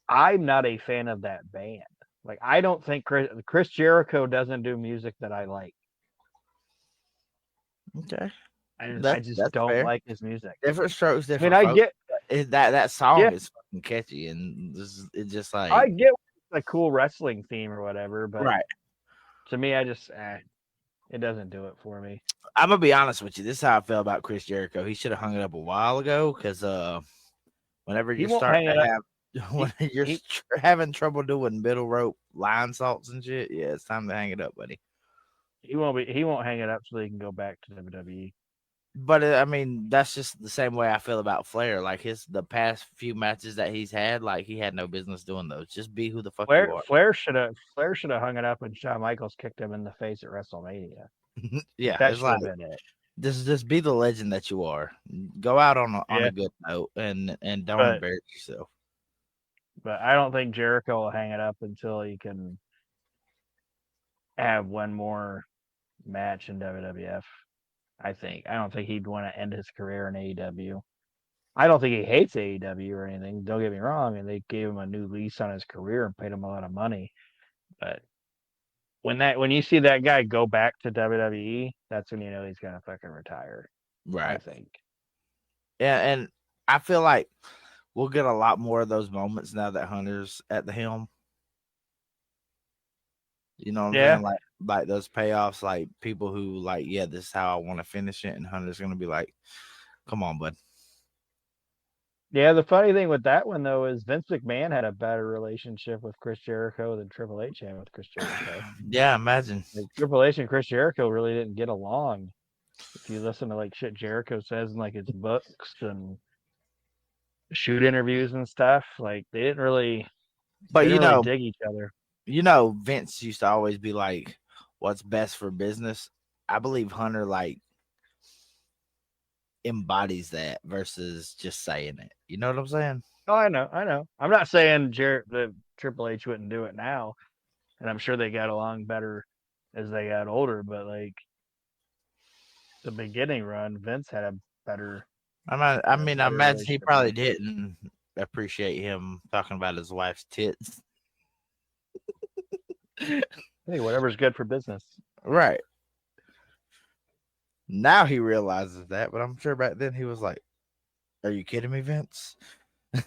I'm not a fan of that band. Like I don't think Chris Jericho doesn't do music that I like. Okay. I just don't fair. like his music. Different strokes, different. I mean, I get that song is fucking catchy, and it's just like I get a cool wrestling theme or whatever, but to me, I just it doesn't do it for me. I'm gonna be honest with you. This is how I feel about Chris Jericho. He should have hung it up a while ago because whenever you're starting to have when you're having trouble doing middle rope line salts and shit, yeah, it's time to hang it up, buddy. He won't hang it up so he can go back to WWE. But I mean, that's just the same way I feel about Flair. Like the past few matches that he's had, like he had no business doing those. Just be who the fuck you are. Flair should have hung it up when Shawn Michaels kicked him in the face at WrestleMania. Yeah, that should have been it. Just be the legend that you are. Go out on a good note and don't embarrass yourself. But I don't think Jericho will hang it up until he can have one more match in WWF. I don't think he'd want to end his career in AEW. I don't think he hates AEW or anything. Don't get me wrong. And they gave him a new lease on his career and paid him a lot of money. But when you see that guy go back to WWE, that's when you know he's gonna fucking retire. Right. I think. Yeah, and I feel like we'll get a lot more of those moments now that Hunter's at the helm. You know what I'm Yeah. saying? Like those payoffs, like people who like, yeah, this is how I want to finish it, and Hunter's gonna be like, come on, bud. Yeah, the funny thing with that one though is Vince McMahon had a better relationship with Chris Jericho than Triple H had with Chris Jericho. Yeah, imagine. Like, Triple H and Chris Jericho really didn't get along. If you listen to like shit Jericho says in like his books and shoot interviews and stuff, like they didn't really But dig each other. Vince used to always be like, what's best for business? I believe Hunter like embodies that versus just saying it. You know what I'm saying? Oh, I know. I'm not saying the Triple H wouldn't do it now, and I'm sure they got along better as they got older. But like the beginning run, Vince had a better. I mean, I better imagine he relationship probably with him. didn't appreciate him talking about his wife's tits. Hey, whatever's good for business. Right. Now he realizes that, but I'm sure back then he was like, are you kidding me, Vince? And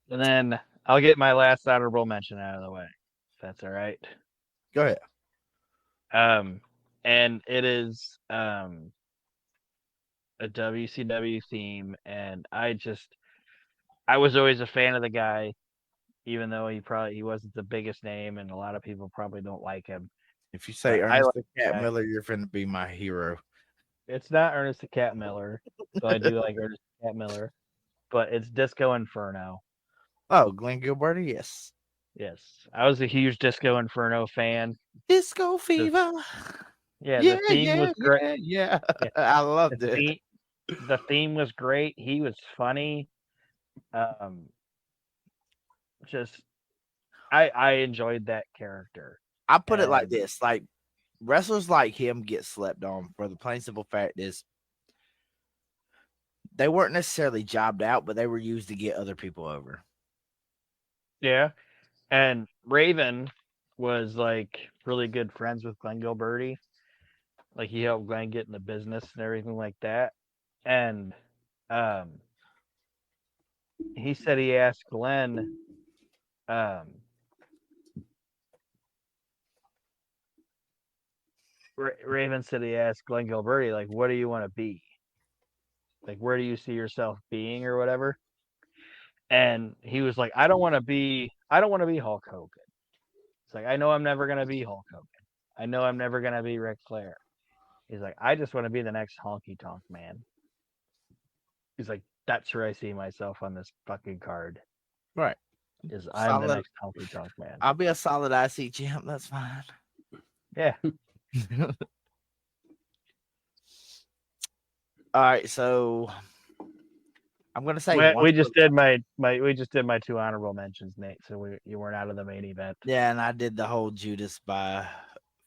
then I'll get my last honorable mention out of the way, if that's all right. Go ahead. And it is a WCW theme, and I was always a fan of the guy, even though he wasn't the biggest name, and a lot of people probably don't like him. If you say But I Ernest like the the Cat guy. Miller, you're finna be my hero. It's not Ernest the Cat Miller, so I do like Ernest the Cat Miller, but it's Disco Inferno. Oh, Glenn Gilberty, yes. Yes, I was a huge Disco Inferno fan. Disco Fever. The theme was great. Yeah. Yeah, I loved it. The theme was great. He was funny. I enjoyed that character. I put it like And this: like wrestlers like him get slept on for the plain simple fact is they weren't necessarily jobbed out, but they were used to get other people over. yeah, and Raven was like really good friends with Glenn Gilberty. Like he helped Glenn get in the business and everything like that. And he said he asked Glenn Raven said he asked Glenn Gilberty, like, what do you want to be? Like, where do you see yourself being or whatever? And he was like, I don't want to be Hulk Hogan. It's like, I know I'm never gonna be Hulk Hogan. I know I'm never gonna be Ric Flair. He's like, I just want to be the next Honky Tonk Man. He's like, that's where I see myself on this fucking card. Right. I'm the next Honky Tonk Man. I'll be a solid IC champ. That's fine. Yeah. All right, so I'm gonna say we just did my 2 honorable mentions, Nate. So you weren't out of the main event. Yeah, and I did the whole Judas by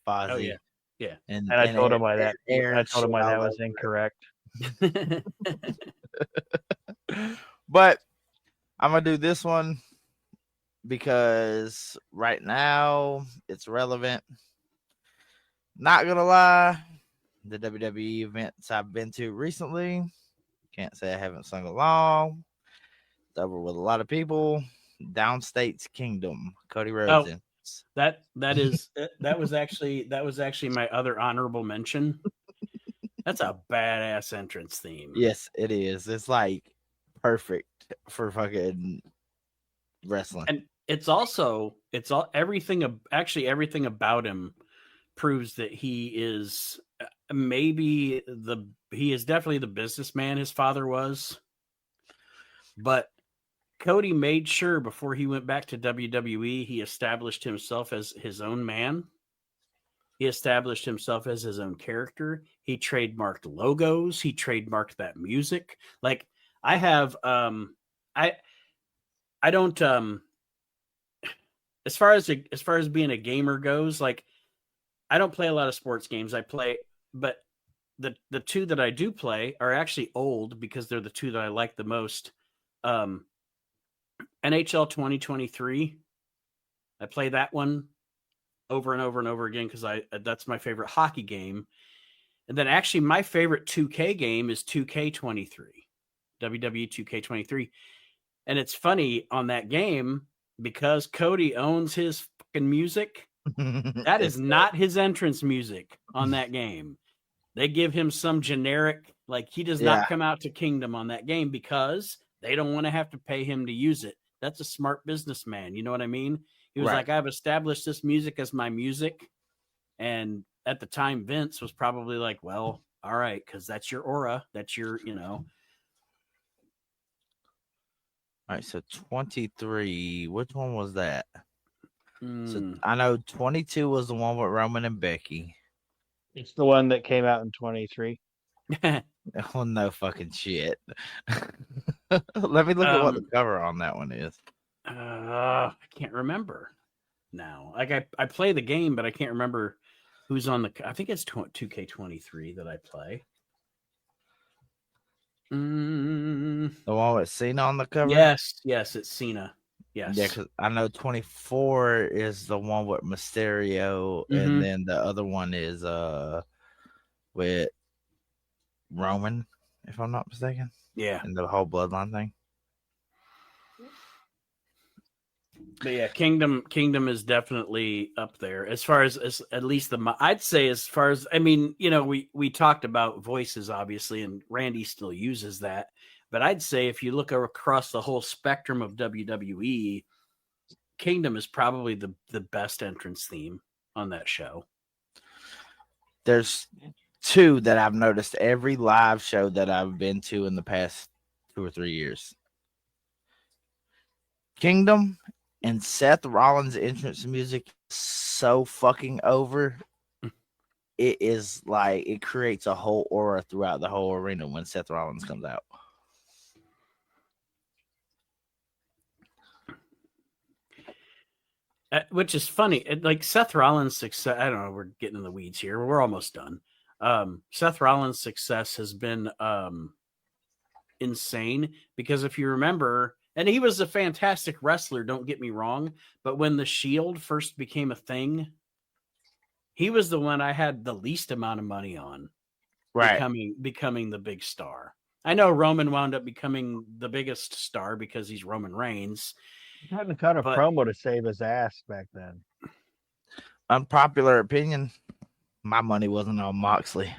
Fozzy. Oh yeah, yeah. And I told him why that. I told him why that was incorrect. But I'm gonna do this one because right now it's relevant. Not gonna lie, the WWE events I've been to recently, can't say I haven't sung along. It's over with a lot of people. Downstate's Kingdom, Cody Rhodes. Oh, that was actually my other honorable mention. That's a badass entrance theme. Yes, it is. It's like perfect for fucking wrestling. And everything about him proves that he is definitely the businessman his father was. But Cody made sure before he went back to WWE, he established himself as his own man. He established himself as his own character. He trademarked logos. He trademarked that music. Like I have, I don't, as far as being a gamer goes, like I don't play a lot of sports games. But the two that I do play are actually old because they're the two that I like the most. NHL 2023. I play that one over and over and over again because that's my favorite hockey game. And then actually my favorite 2K game is 2K23, WWE 2K23. And it's funny on that game, because Cody owns his fucking music. That is not his entrance music on that game. They give him some generic, like he does Yeah. not come out to Kingdom on that game because they don't want to have to pay him to use it. That's a smart businessman. You know what I mean? He was Right. like, I've established this music as my music. And at the time, Vince was probably like, well, all right, because that's your aura. That's your, you know. All right, so 23. Which one was that? So Mm. I know 22 was the one with Roman and Becky. It's the one that came out in 23. Oh, no fucking shit. Let me look at what the Um, cover on that one is. I can't remember now. Like I play the game, but I can't remember who's on the. I think it's 2K23 that I play. The one with Cena on the cover? Yes, it's Cena. Yes. Yeah, because I know 24 is the one with Mysterio, Mhm. and then the other one is with Roman, if I'm not mistaken. Yeah. And the whole bloodline thing. But yeah, Kingdom is definitely up there as far as at least I'd say as far as, I mean, you know, we talked about voices obviously, and Randy still uses that, but I'd say if you look across the whole spectrum of WWE, Kingdom is probably the best entrance theme on that show. There's two that I've noticed every live show that I've been to in the past 2 or 3 years. Kingdom and Seth Rollins' entrance music is so fucking over. It is like it creates a whole aura throughout the whole arena when Seth Rollins comes out. Which is funny. Like Seth Rollins' success, I don't know, we're getting in the weeds here. We're almost done. Seth Rollins' success has been insane because if you remember, and he was a fantastic wrestler, don't get me wrong, but when the Shield first became a thing, he was the one I had the least amount of money on becoming the big star. I know Roman wound up becoming the biggest star because he's Roman Reigns. He hadn't cut a But- promo to save his ass back then. Unpopular opinion, my money wasn't on Moxley.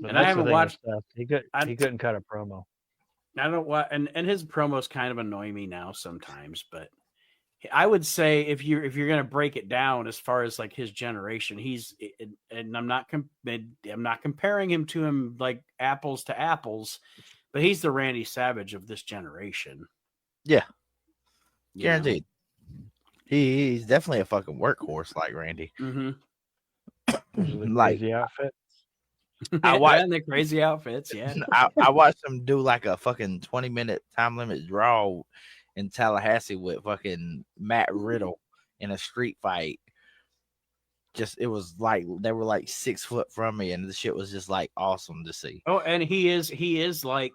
But And I that's the haven't thing with watched- Seth. He couldn't cut a promo. I don't want, and his promos kind of annoy me now sometimes, but I would say if you're going to break it down as far as like his generation, he's, and I'm not comparing him to him like apples to apples, but he's the Randy Savage of this generation. Yeah. You Guaranteed. He's definitely a fucking workhorse like Randy. Mm-hmm. Like Crazy outfit. I watched the crazy outfits. Yeah. I watched him do like a fucking 20-minute time limit draw in Tallahassee with fucking Matt Riddle in a street fight. Just it was like they were like 6 foot from me, and the shit was just like awesome to see. Oh, and he is like,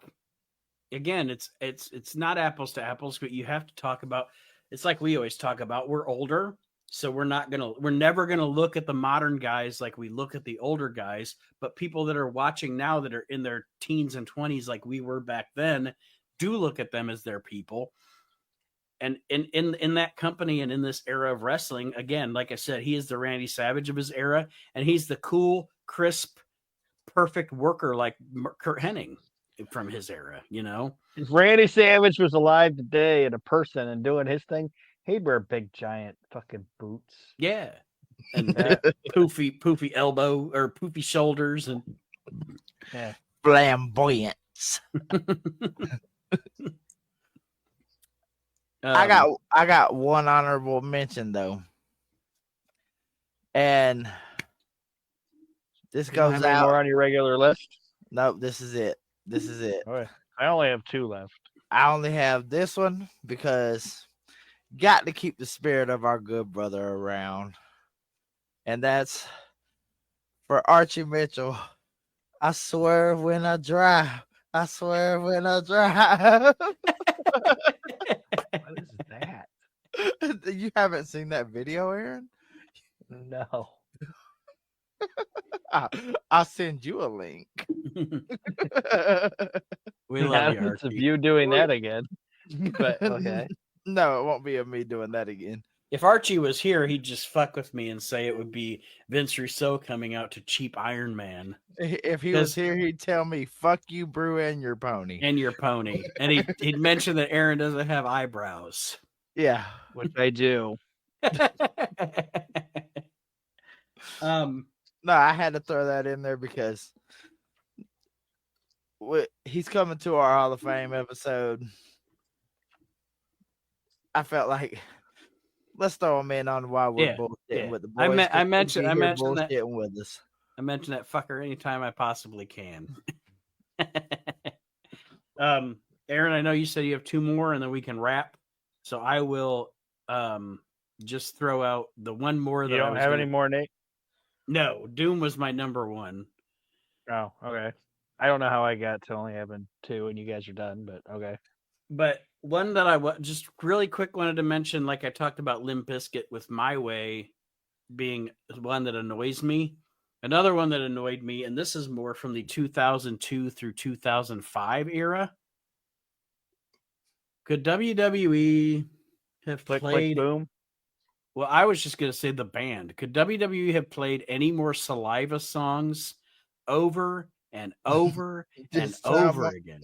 again, it's not apples to apples, but you have to talk about, it's like we always talk about, we're older, so we're never gonna look at the modern guys like we look at the older guys, but people that are watching now that are in their teens and 20s like we were back then do look at them as their people. And in that company and in this era of wrestling, again, like I said, he is the Randy Savage of his era, and he's the cool, crisp, perfect worker like Kurt Hennig from his era, you know? If Randy Savage was alive today and a person and doing his thing, he'd wear big giant fucking boots. Yeah. And Yeah. poofy elbow or poofy shoulders and Yeah. Flamboyance. I got one honorable mention though, and this You don't goes have any out. more on your regular list? Nope, this is it. This is it. All right. I only have 2 left. I only have this one because got to keep the spirit of our good brother around, and that's for Archie Mitchell. I swerve when I drive. I swerve when I drive. What is that? You haven't seen that video, Aaron? No. I'll send you a link. we love you, Evidence of Archie. you doing that again. But okay. No, it won't be of me doing that again. If Archie was here, he'd just fuck with me and say it would be Vince Russo coming out to cheap Iron Man If he was here, he'd tell me, "Fuck you, Brew, and your pony." and your pony, and he'd mention that Aaron doesn't have eyebrows. Yeah. Which I do. No, I had to throw that in there because he's coming to our Hall of Fame episode. I felt like let's throw him in on why we're bullshitting with the boys. I mentioned bullshitting with us. I mention that fucker anytime I possibly can. Aaron, I know you said you have two more, and then we can wrap. So I will just throw out the one more that You don't have any more, Nate? No, Doom was my number one. Oh, okay. I don't know how I got to only having two, and you guys are done, but okay. But one that I just really quick wanted to mention, like I talked about Limp Bizkit with My Way being one that annoys me. Another one that annoyed me, and this is more from the 2002 through 2005 era. Could WWE have Click, played? click, boom. Well, I was just going to say the band. Could WWE have played any more Saliva songs over and over and over again?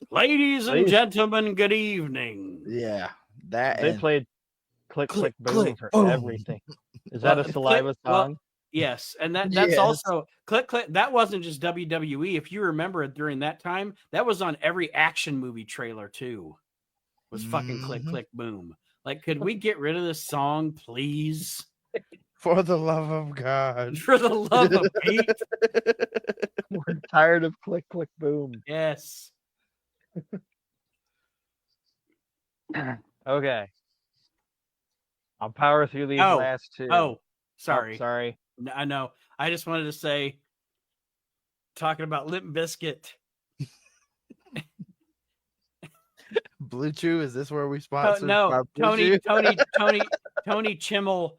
Ladies and gentlemen, good evening. Yeah, that they played click, click, boom for everything. Is that a Saliva song? Yes, and that's also click, click. That wasn't just WWE. If you remember it during that time, that was on every action movie trailer too. Was fucking click, click, boom. Like, could we get rid of this song, please? For the love of God. For the love of Pete. We're tired of click, click, boom. Yes. Okay. I'll power through these last two. Oh, sorry. Sorry. I know. I just wanted to say, talking about Limp Bizkit. Blue Chew, is this where we sponsor? No, Tony Chimmel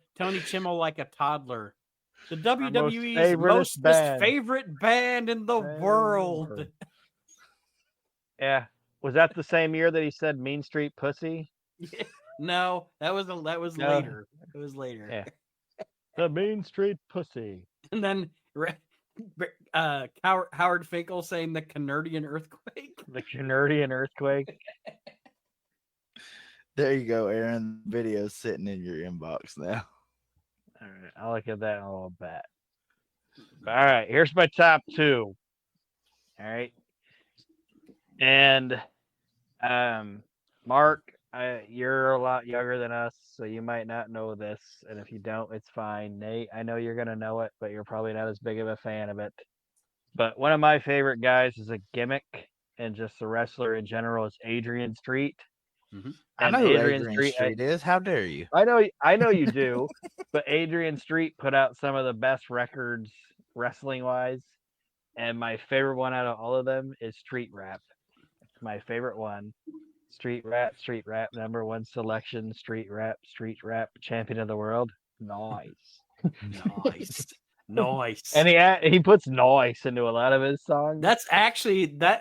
like a toddler. The WWE's most favorite band in the world. Yeah. Was that the same year that he said Mean Street Pussy? No, that was later. It was later. Yeah. The Mean Street Pussy. And then Howard Finkel saying the Canadian earthquake. The Canadian earthquake. There you go, Aaron. The video's sitting in your inbox now. All right, I'll look at that in a little bit. All right, here's my top two. All right. And Mark, you're a lot younger than us, so you might not know this. And if you don't, it's fine. Nate, I know you're going to know it, but you're probably not as big of a fan of it. But one of my favorite guys is a gimmick and just a wrestler in general is Adrian Street. Mm-hmm. I know who Adrian Street is. How dare you? I know you do. But Adrian Street put out some of the best records wrestling-wise. And my favorite one out of all of them is Street Rap. It's my favorite one. Street Rap, #1 selection, Street Rap, champion of the world. Nice. Nice. And he puts noise into a lot of his songs. That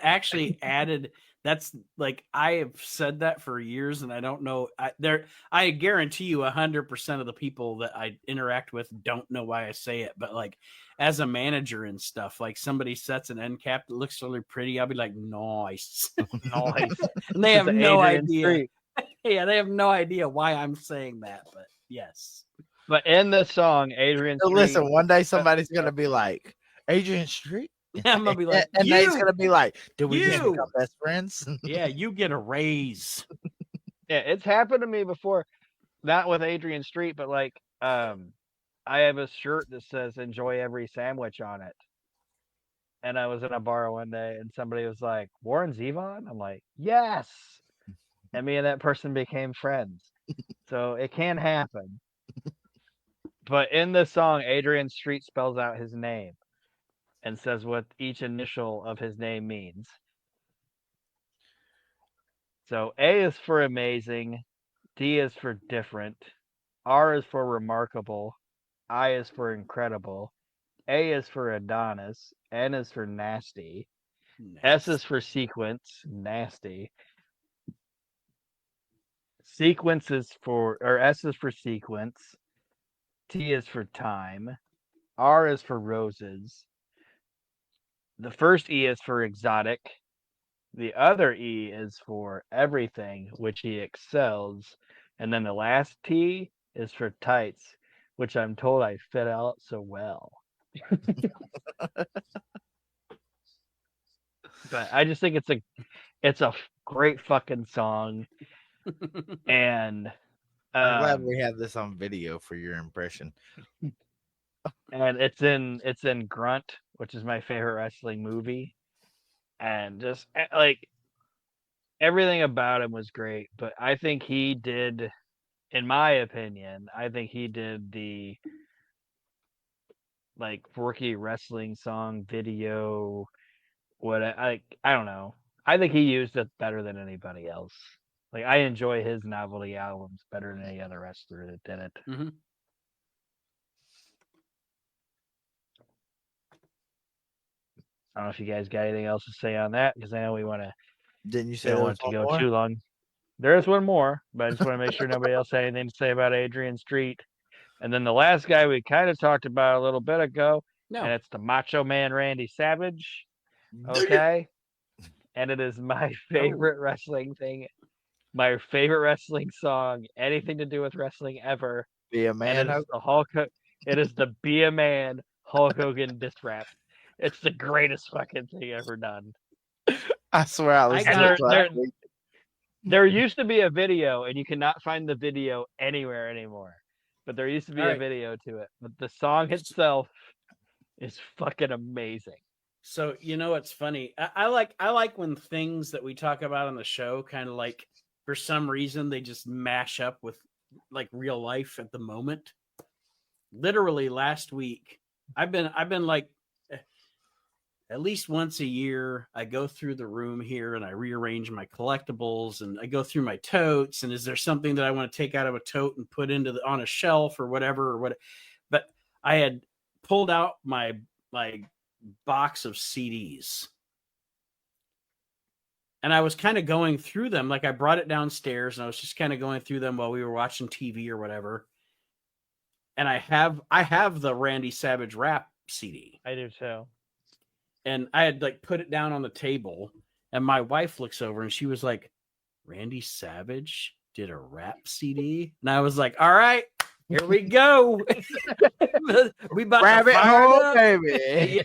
actually added. That's like, I have said that for years, and I don't know. I guarantee you 100% of the people that I interact with don't know why I say it. But like, as a manager and stuff, like somebody sets an end cap that looks really pretty, I'll be like, nice. Nice. And they have no idea. Yeah, they have no idea why I'm saying that, but yes. But in the song, Adrian Street. Listen, one day somebody's gonna be like, Adrian Street? Yeah, I'm gonna be like, and Nate's gonna be like, did we just become best friends? Yeah, you get a raise. Yeah, it's happened to me before. Not with Adrian Street, but like I have a shirt that says enjoy every sandwich on it. And I was in a bar one day and somebody was like, Warren Zevon? I'm like, yes. And me and that person became friends. So it can happen. But in the song, Adrian Street spells out his name and says what each initial of his name means. So A is for amazing, D is for different, R is for remarkable, I is for incredible, A is for Adonis, N is for nasty, S is for sequence, nasty, sequence is or S is for sequence, T is for time, R is for roses. The first E is for exotic. The other E is for everything, which he excels. And then the last T is for tights, which I'm told I fit out so well. But I just think it's a great fucking song. And I'm glad we have this on video for your impression. and it's in Grunt, which is my favorite wrestling movie. And just like everything about him was great, but I think he did, in my opinion, I think he did the like rookie wrestling song video. What I don't know. I think he used it better than anybody else. Like I enjoy his novelty albums better than any other wrestler that did it. Mm-hmm. I don't know if you guys got anything else to say on that, because I know we want to. Didn't you say Don't there want was it to one go more? too long. There is one more, but I just want to make sure nobody else had anything to say about Adrian Street. And then the last guy we kind of talked about a little bit ago, No. and it's the Macho Man Randy Savage. Okay. And it is my favorite wrestling thing, my favorite wrestling song, anything to do with wrestling ever. Be a And man. it is it is the Be a Man Hulk Hogan diss rap. It's the greatest fucking thing ever done. I swear I listened got- to it last week. There used to be a video, and you cannot find the video anywhere anymore. But there used to be a video to it. But the song itself is fucking amazing. So you know what's funny? I like when things that we talk about on the show kind of like for some reason they just mash up with like real life at the moment. Literally last week, I've been like at least once a year I go through the room here and I rearrange my collectibles and I go through my totes and is there something that I want to take out of a tote and put into on a shelf or whatever or what. But I had pulled out my box of CDs and I was kind of going through them. Like I brought it downstairs and I was just kind of going through them while we were watching TV or whatever. And I have the Randy Savage rap CD. I do too. And I had like put it down on the table and my wife looks over and she was like, Randy Savage did a rap CD? And I was like, all right, here we go. We about Rabbit to fire hole, it up. baby.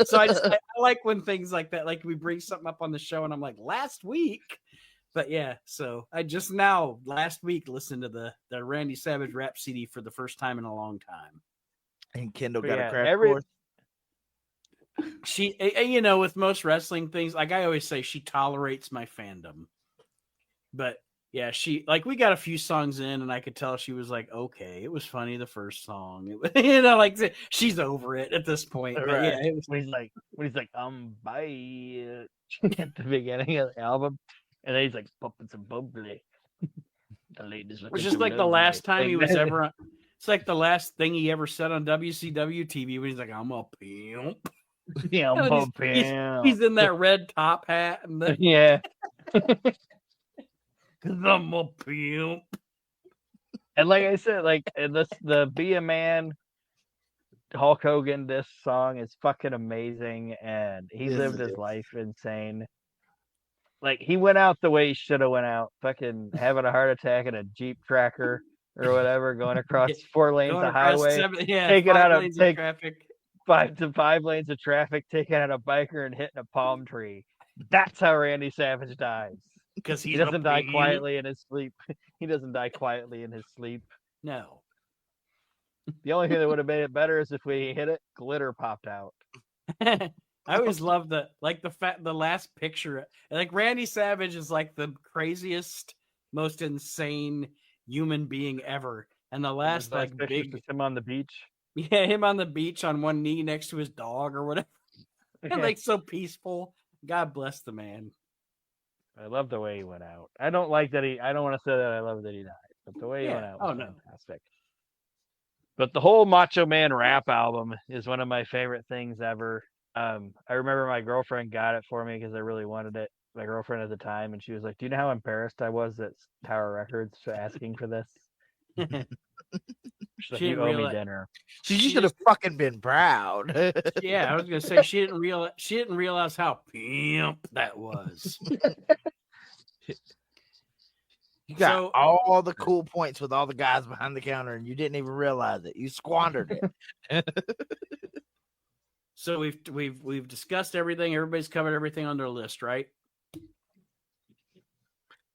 So I like when things like that, like we bring something up on the show and I'm like, last week. But yeah, so I just now last week listened to the Randy Savage rap CD for the first time in a long time. And Kendall But got yeah, a crash course. She, you know, with most wrestling things, like I always say, she tolerates my fandom. But yeah, she like we got a few songs in, and I could tell she was like, okay, it was funny the first song, you know, like she's over it at this point. But yeah, it was, when he's like bye at the beginning of the album, and then he's like popping some bubbly. The ladies which is like the last time he was ever on. It's like the last thing he ever said on WCW TV when he's like, I'm a pimp. Yeah, he's in that red top hat and the yeah. Cause I'm a pimp. And like I said, like the Be a Man Hulk Hogan, this song is fucking amazing, and he lived his life insane. Like he went out the way he should have went out, fucking having a heart attack in a Jeep Tracker or whatever, going across 4 lanes of highway, taking out of traffic. 5 lanes of traffic, taking out a biker and hitting a palm tree. That's how Randy Savage dies. Because he doesn't die quietly in his sleep. He doesn't die quietly in his sleep. No. The only thing that would have made it better is if we hit it, glitter popped out. I always love the last picture. Like Randy Savage is like the craziest, most insane human being ever. And the last like big him on the beach. Yeah, him on the beach on one knee next to his dog or whatever. Yeah. Like so peaceful. God bless the man. I love the way he went out. I don't like that I don't want to say that I love that he died, but the way he went out was fantastic. But the whole Macho Man rap album is one of my favorite things ever. I remember my girlfriend got it for me because I really wanted it my girlfriend at the time, and she was like, "Do you know how embarrassed I was at Tower Records for asking for this?" She's like, She "You didn't owe me realize. dinner." You She should have just- fucking been proud. Yeah, I was gonna say she didn't realize how pimp that was. You got So- all the cool points with all the guys behind the counter, and you didn't even realize it. You squandered it. So we've discussed everything. Everybody's covered everything on their list, right?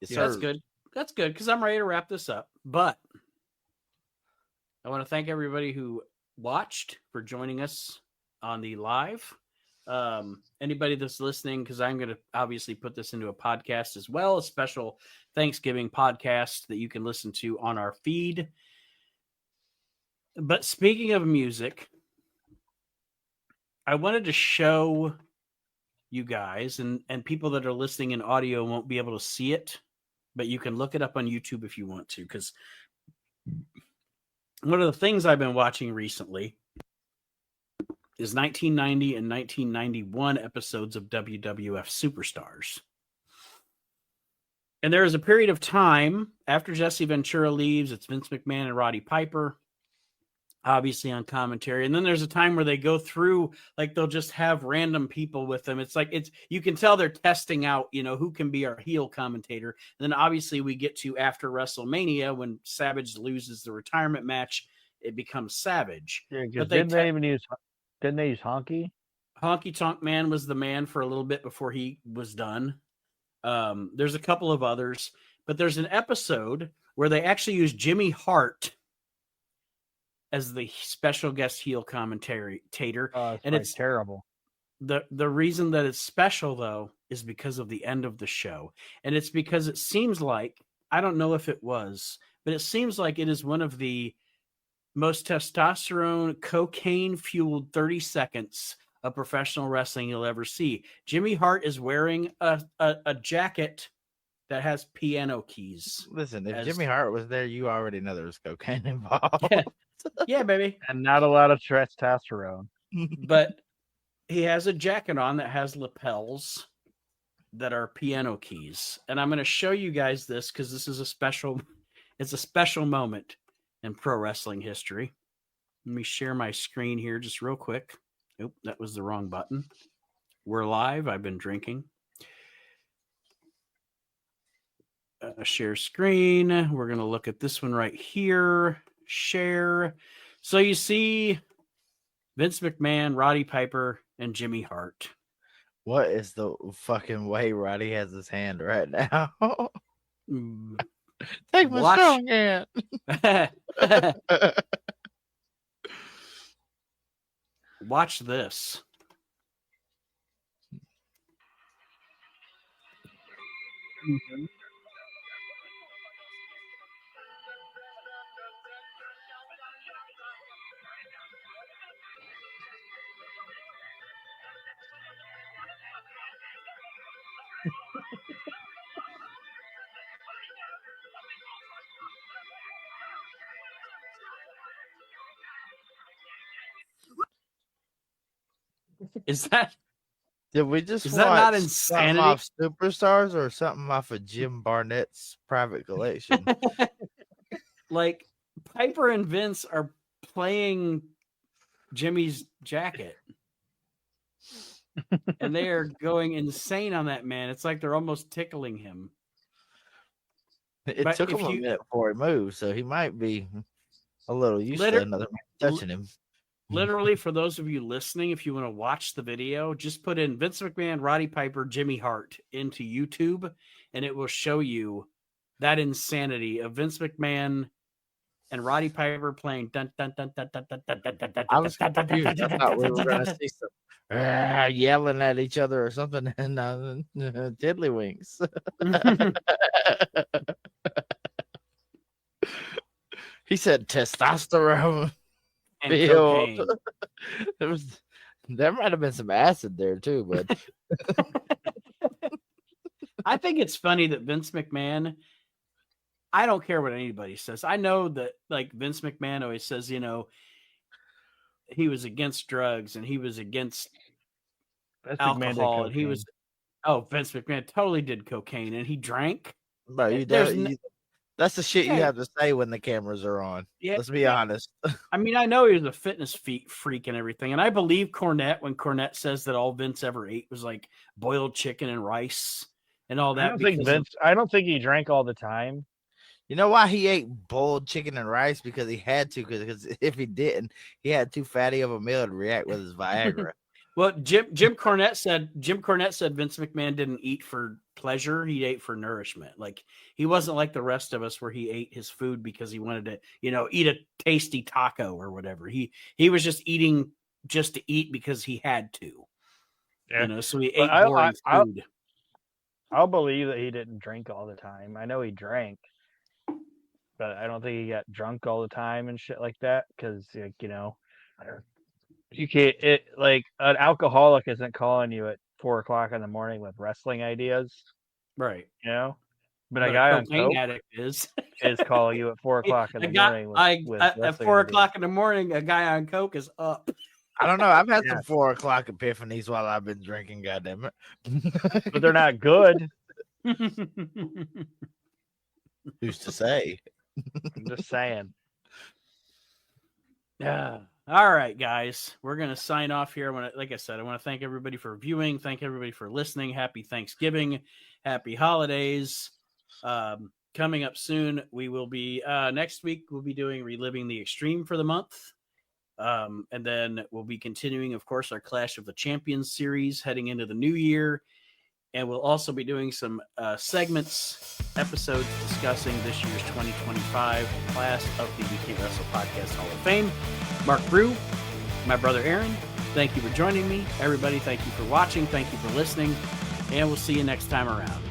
Yes, That's sir. good. That's good because I'm ready to wrap this up. But I want to thank everybody who watched for joining us on the live. Anybody that's listening, because I'm going to obviously put this into a podcast as well, a special Thanksgiving podcast that you can listen to on our feed. But speaking of music, I wanted to show you guys, and people that are listening in audio won't be able to see it, but you can look it up on YouTube if you want to, because one of the things I've been watching recently is 1990 and 1991 episodes of WWF Superstars. And there is a period of time after Jesse Ventura leaves, it's Vince McMahon and Roddy Piper, obviously on commentary. And then there's a time where they go through, like they'll just have random people with them. It's like, you can tell they're testing out, who can be our heel commentator. And then obviously we get to after WrestleMania when Savage loses the retirement match, it becomes Savage. Yeah, But because didn't they use Honky? Honky Tonk Man was the man for a little bit before he was done. There's a couple of others, but there's an episode where they actually use Jimmy Hart as the special guest heel commentator. And it's terrible. The reason that it's special though is because of the end of the show. And it's because it seems like, I don't know if it was, but it seems like it is one of the most testosterone, cocaine fueled 30 seconds of professional wrestling you'll ever see. Jimmy Hart is wearing a jacket that has piano keys. Listen, if Jimmy Hart was there, you already know there was cocaine involved. Yeah, baby. And not a lot of testosterone. But he has a jacket on that has lapels that are piano keys. And I'm going to show you guys this because this is a special moment in pro wrestling history. Let me share my screen here just real quick. Oop, that was the wrong button. We're live. I've been drinking. Share screen. We're going to look at this one right here. Share. So you see Vince McMahon, Roddy Piper, and Jimmy Hart. What is the fucking way Roddy has his hand right now? Take my strong hand. Watch this. Mm-hmm. Is that? Did we just is watch that not something insanity? off Superstars or something off of Jim Barnett's private collection? Like Piper and Vince are playing Jimmy's jacket. And they are going insane on that man. It's like they're almost tickling him. It But took him a minute before he moved, so he might be a little used to another man touching him. Literally, for those of you listening, if you want to watch the video, just put in Vince McMahon, Roddy Piper, Jimmy Hart into YouTube, and it will show you that insanity of Vince McMahon and Roddy Piper playing dun dun dun dun dun dun dun dun dun dun. I was confused. I thought we were going to see some yelling at each other or something and tiddlywinks. He said testosterone. And cocaine. There might have been some acid there too, but I think it's funny that Vince McMahon, I don't care what anybody says. I know that like Vince McMahon always says, he was against drugs and he was against alcohol and he was Oh, Vince McMahon totally did cocaine, and he drank. Bro, you There's that's the shit you Yeah. have to say when the cameras are on. Yeah, Let's be honest. I mean, I know he was a fitness freak and everything, and I believe Cornette when Cornette says that all Vince ever ate was like boiled chicken and rice and all that. I don't think he drank all the time. You know why he ate boiled chicken and rice? Because he had to. Because if he didn't, he had too fatty of a meal to react with his Viagra. Well, Jim Cornette said Vince McMahon didn't eat for pleasure; he ate for nourishment. Like he wasn't like the rest of us, where he ate his food because he wanted to, eat a tasty taco or whatever. He was just eating just to eat because he had to. Yeah. So he ate boring food. I'll believe that he didn't drink all the time. I know he drank, but I don't think he got drunk all the time and shit like that. Because you can't. Like an alcoholic isn't calling you at 4:00 in the morning with wrestling ideas, right? But a guy on coke addict is calling you at 4:00 in the morning. At 4:00 in the morning, a guy on coke is up. I don't know. I've had some 4:00 epiphanies while I've been drinking. Goddamn it! But they're not good. Who's to say? I'm just saying. Yeah. All right, guys, we're gonna sign off here. Like I said, I want to thank everybody for viewing. Thank everybody for listening. Happy Thanksgiving. Happy holidays. Coming up soon, we will be next week. We'll be doing Reliving the Extreme for the month. And then we'll be continuing, of course, our Clash of the Champions series heading into the new year. And we'll also be doing some episodes discussing this year's 2025 class of the We Can't Wrestle Podcast Hall of Fame. Mark Brew, my brother Aaron, thank you for joining me. Everybody, thank you for watching. Thank you for listening. And we'll see you next time around.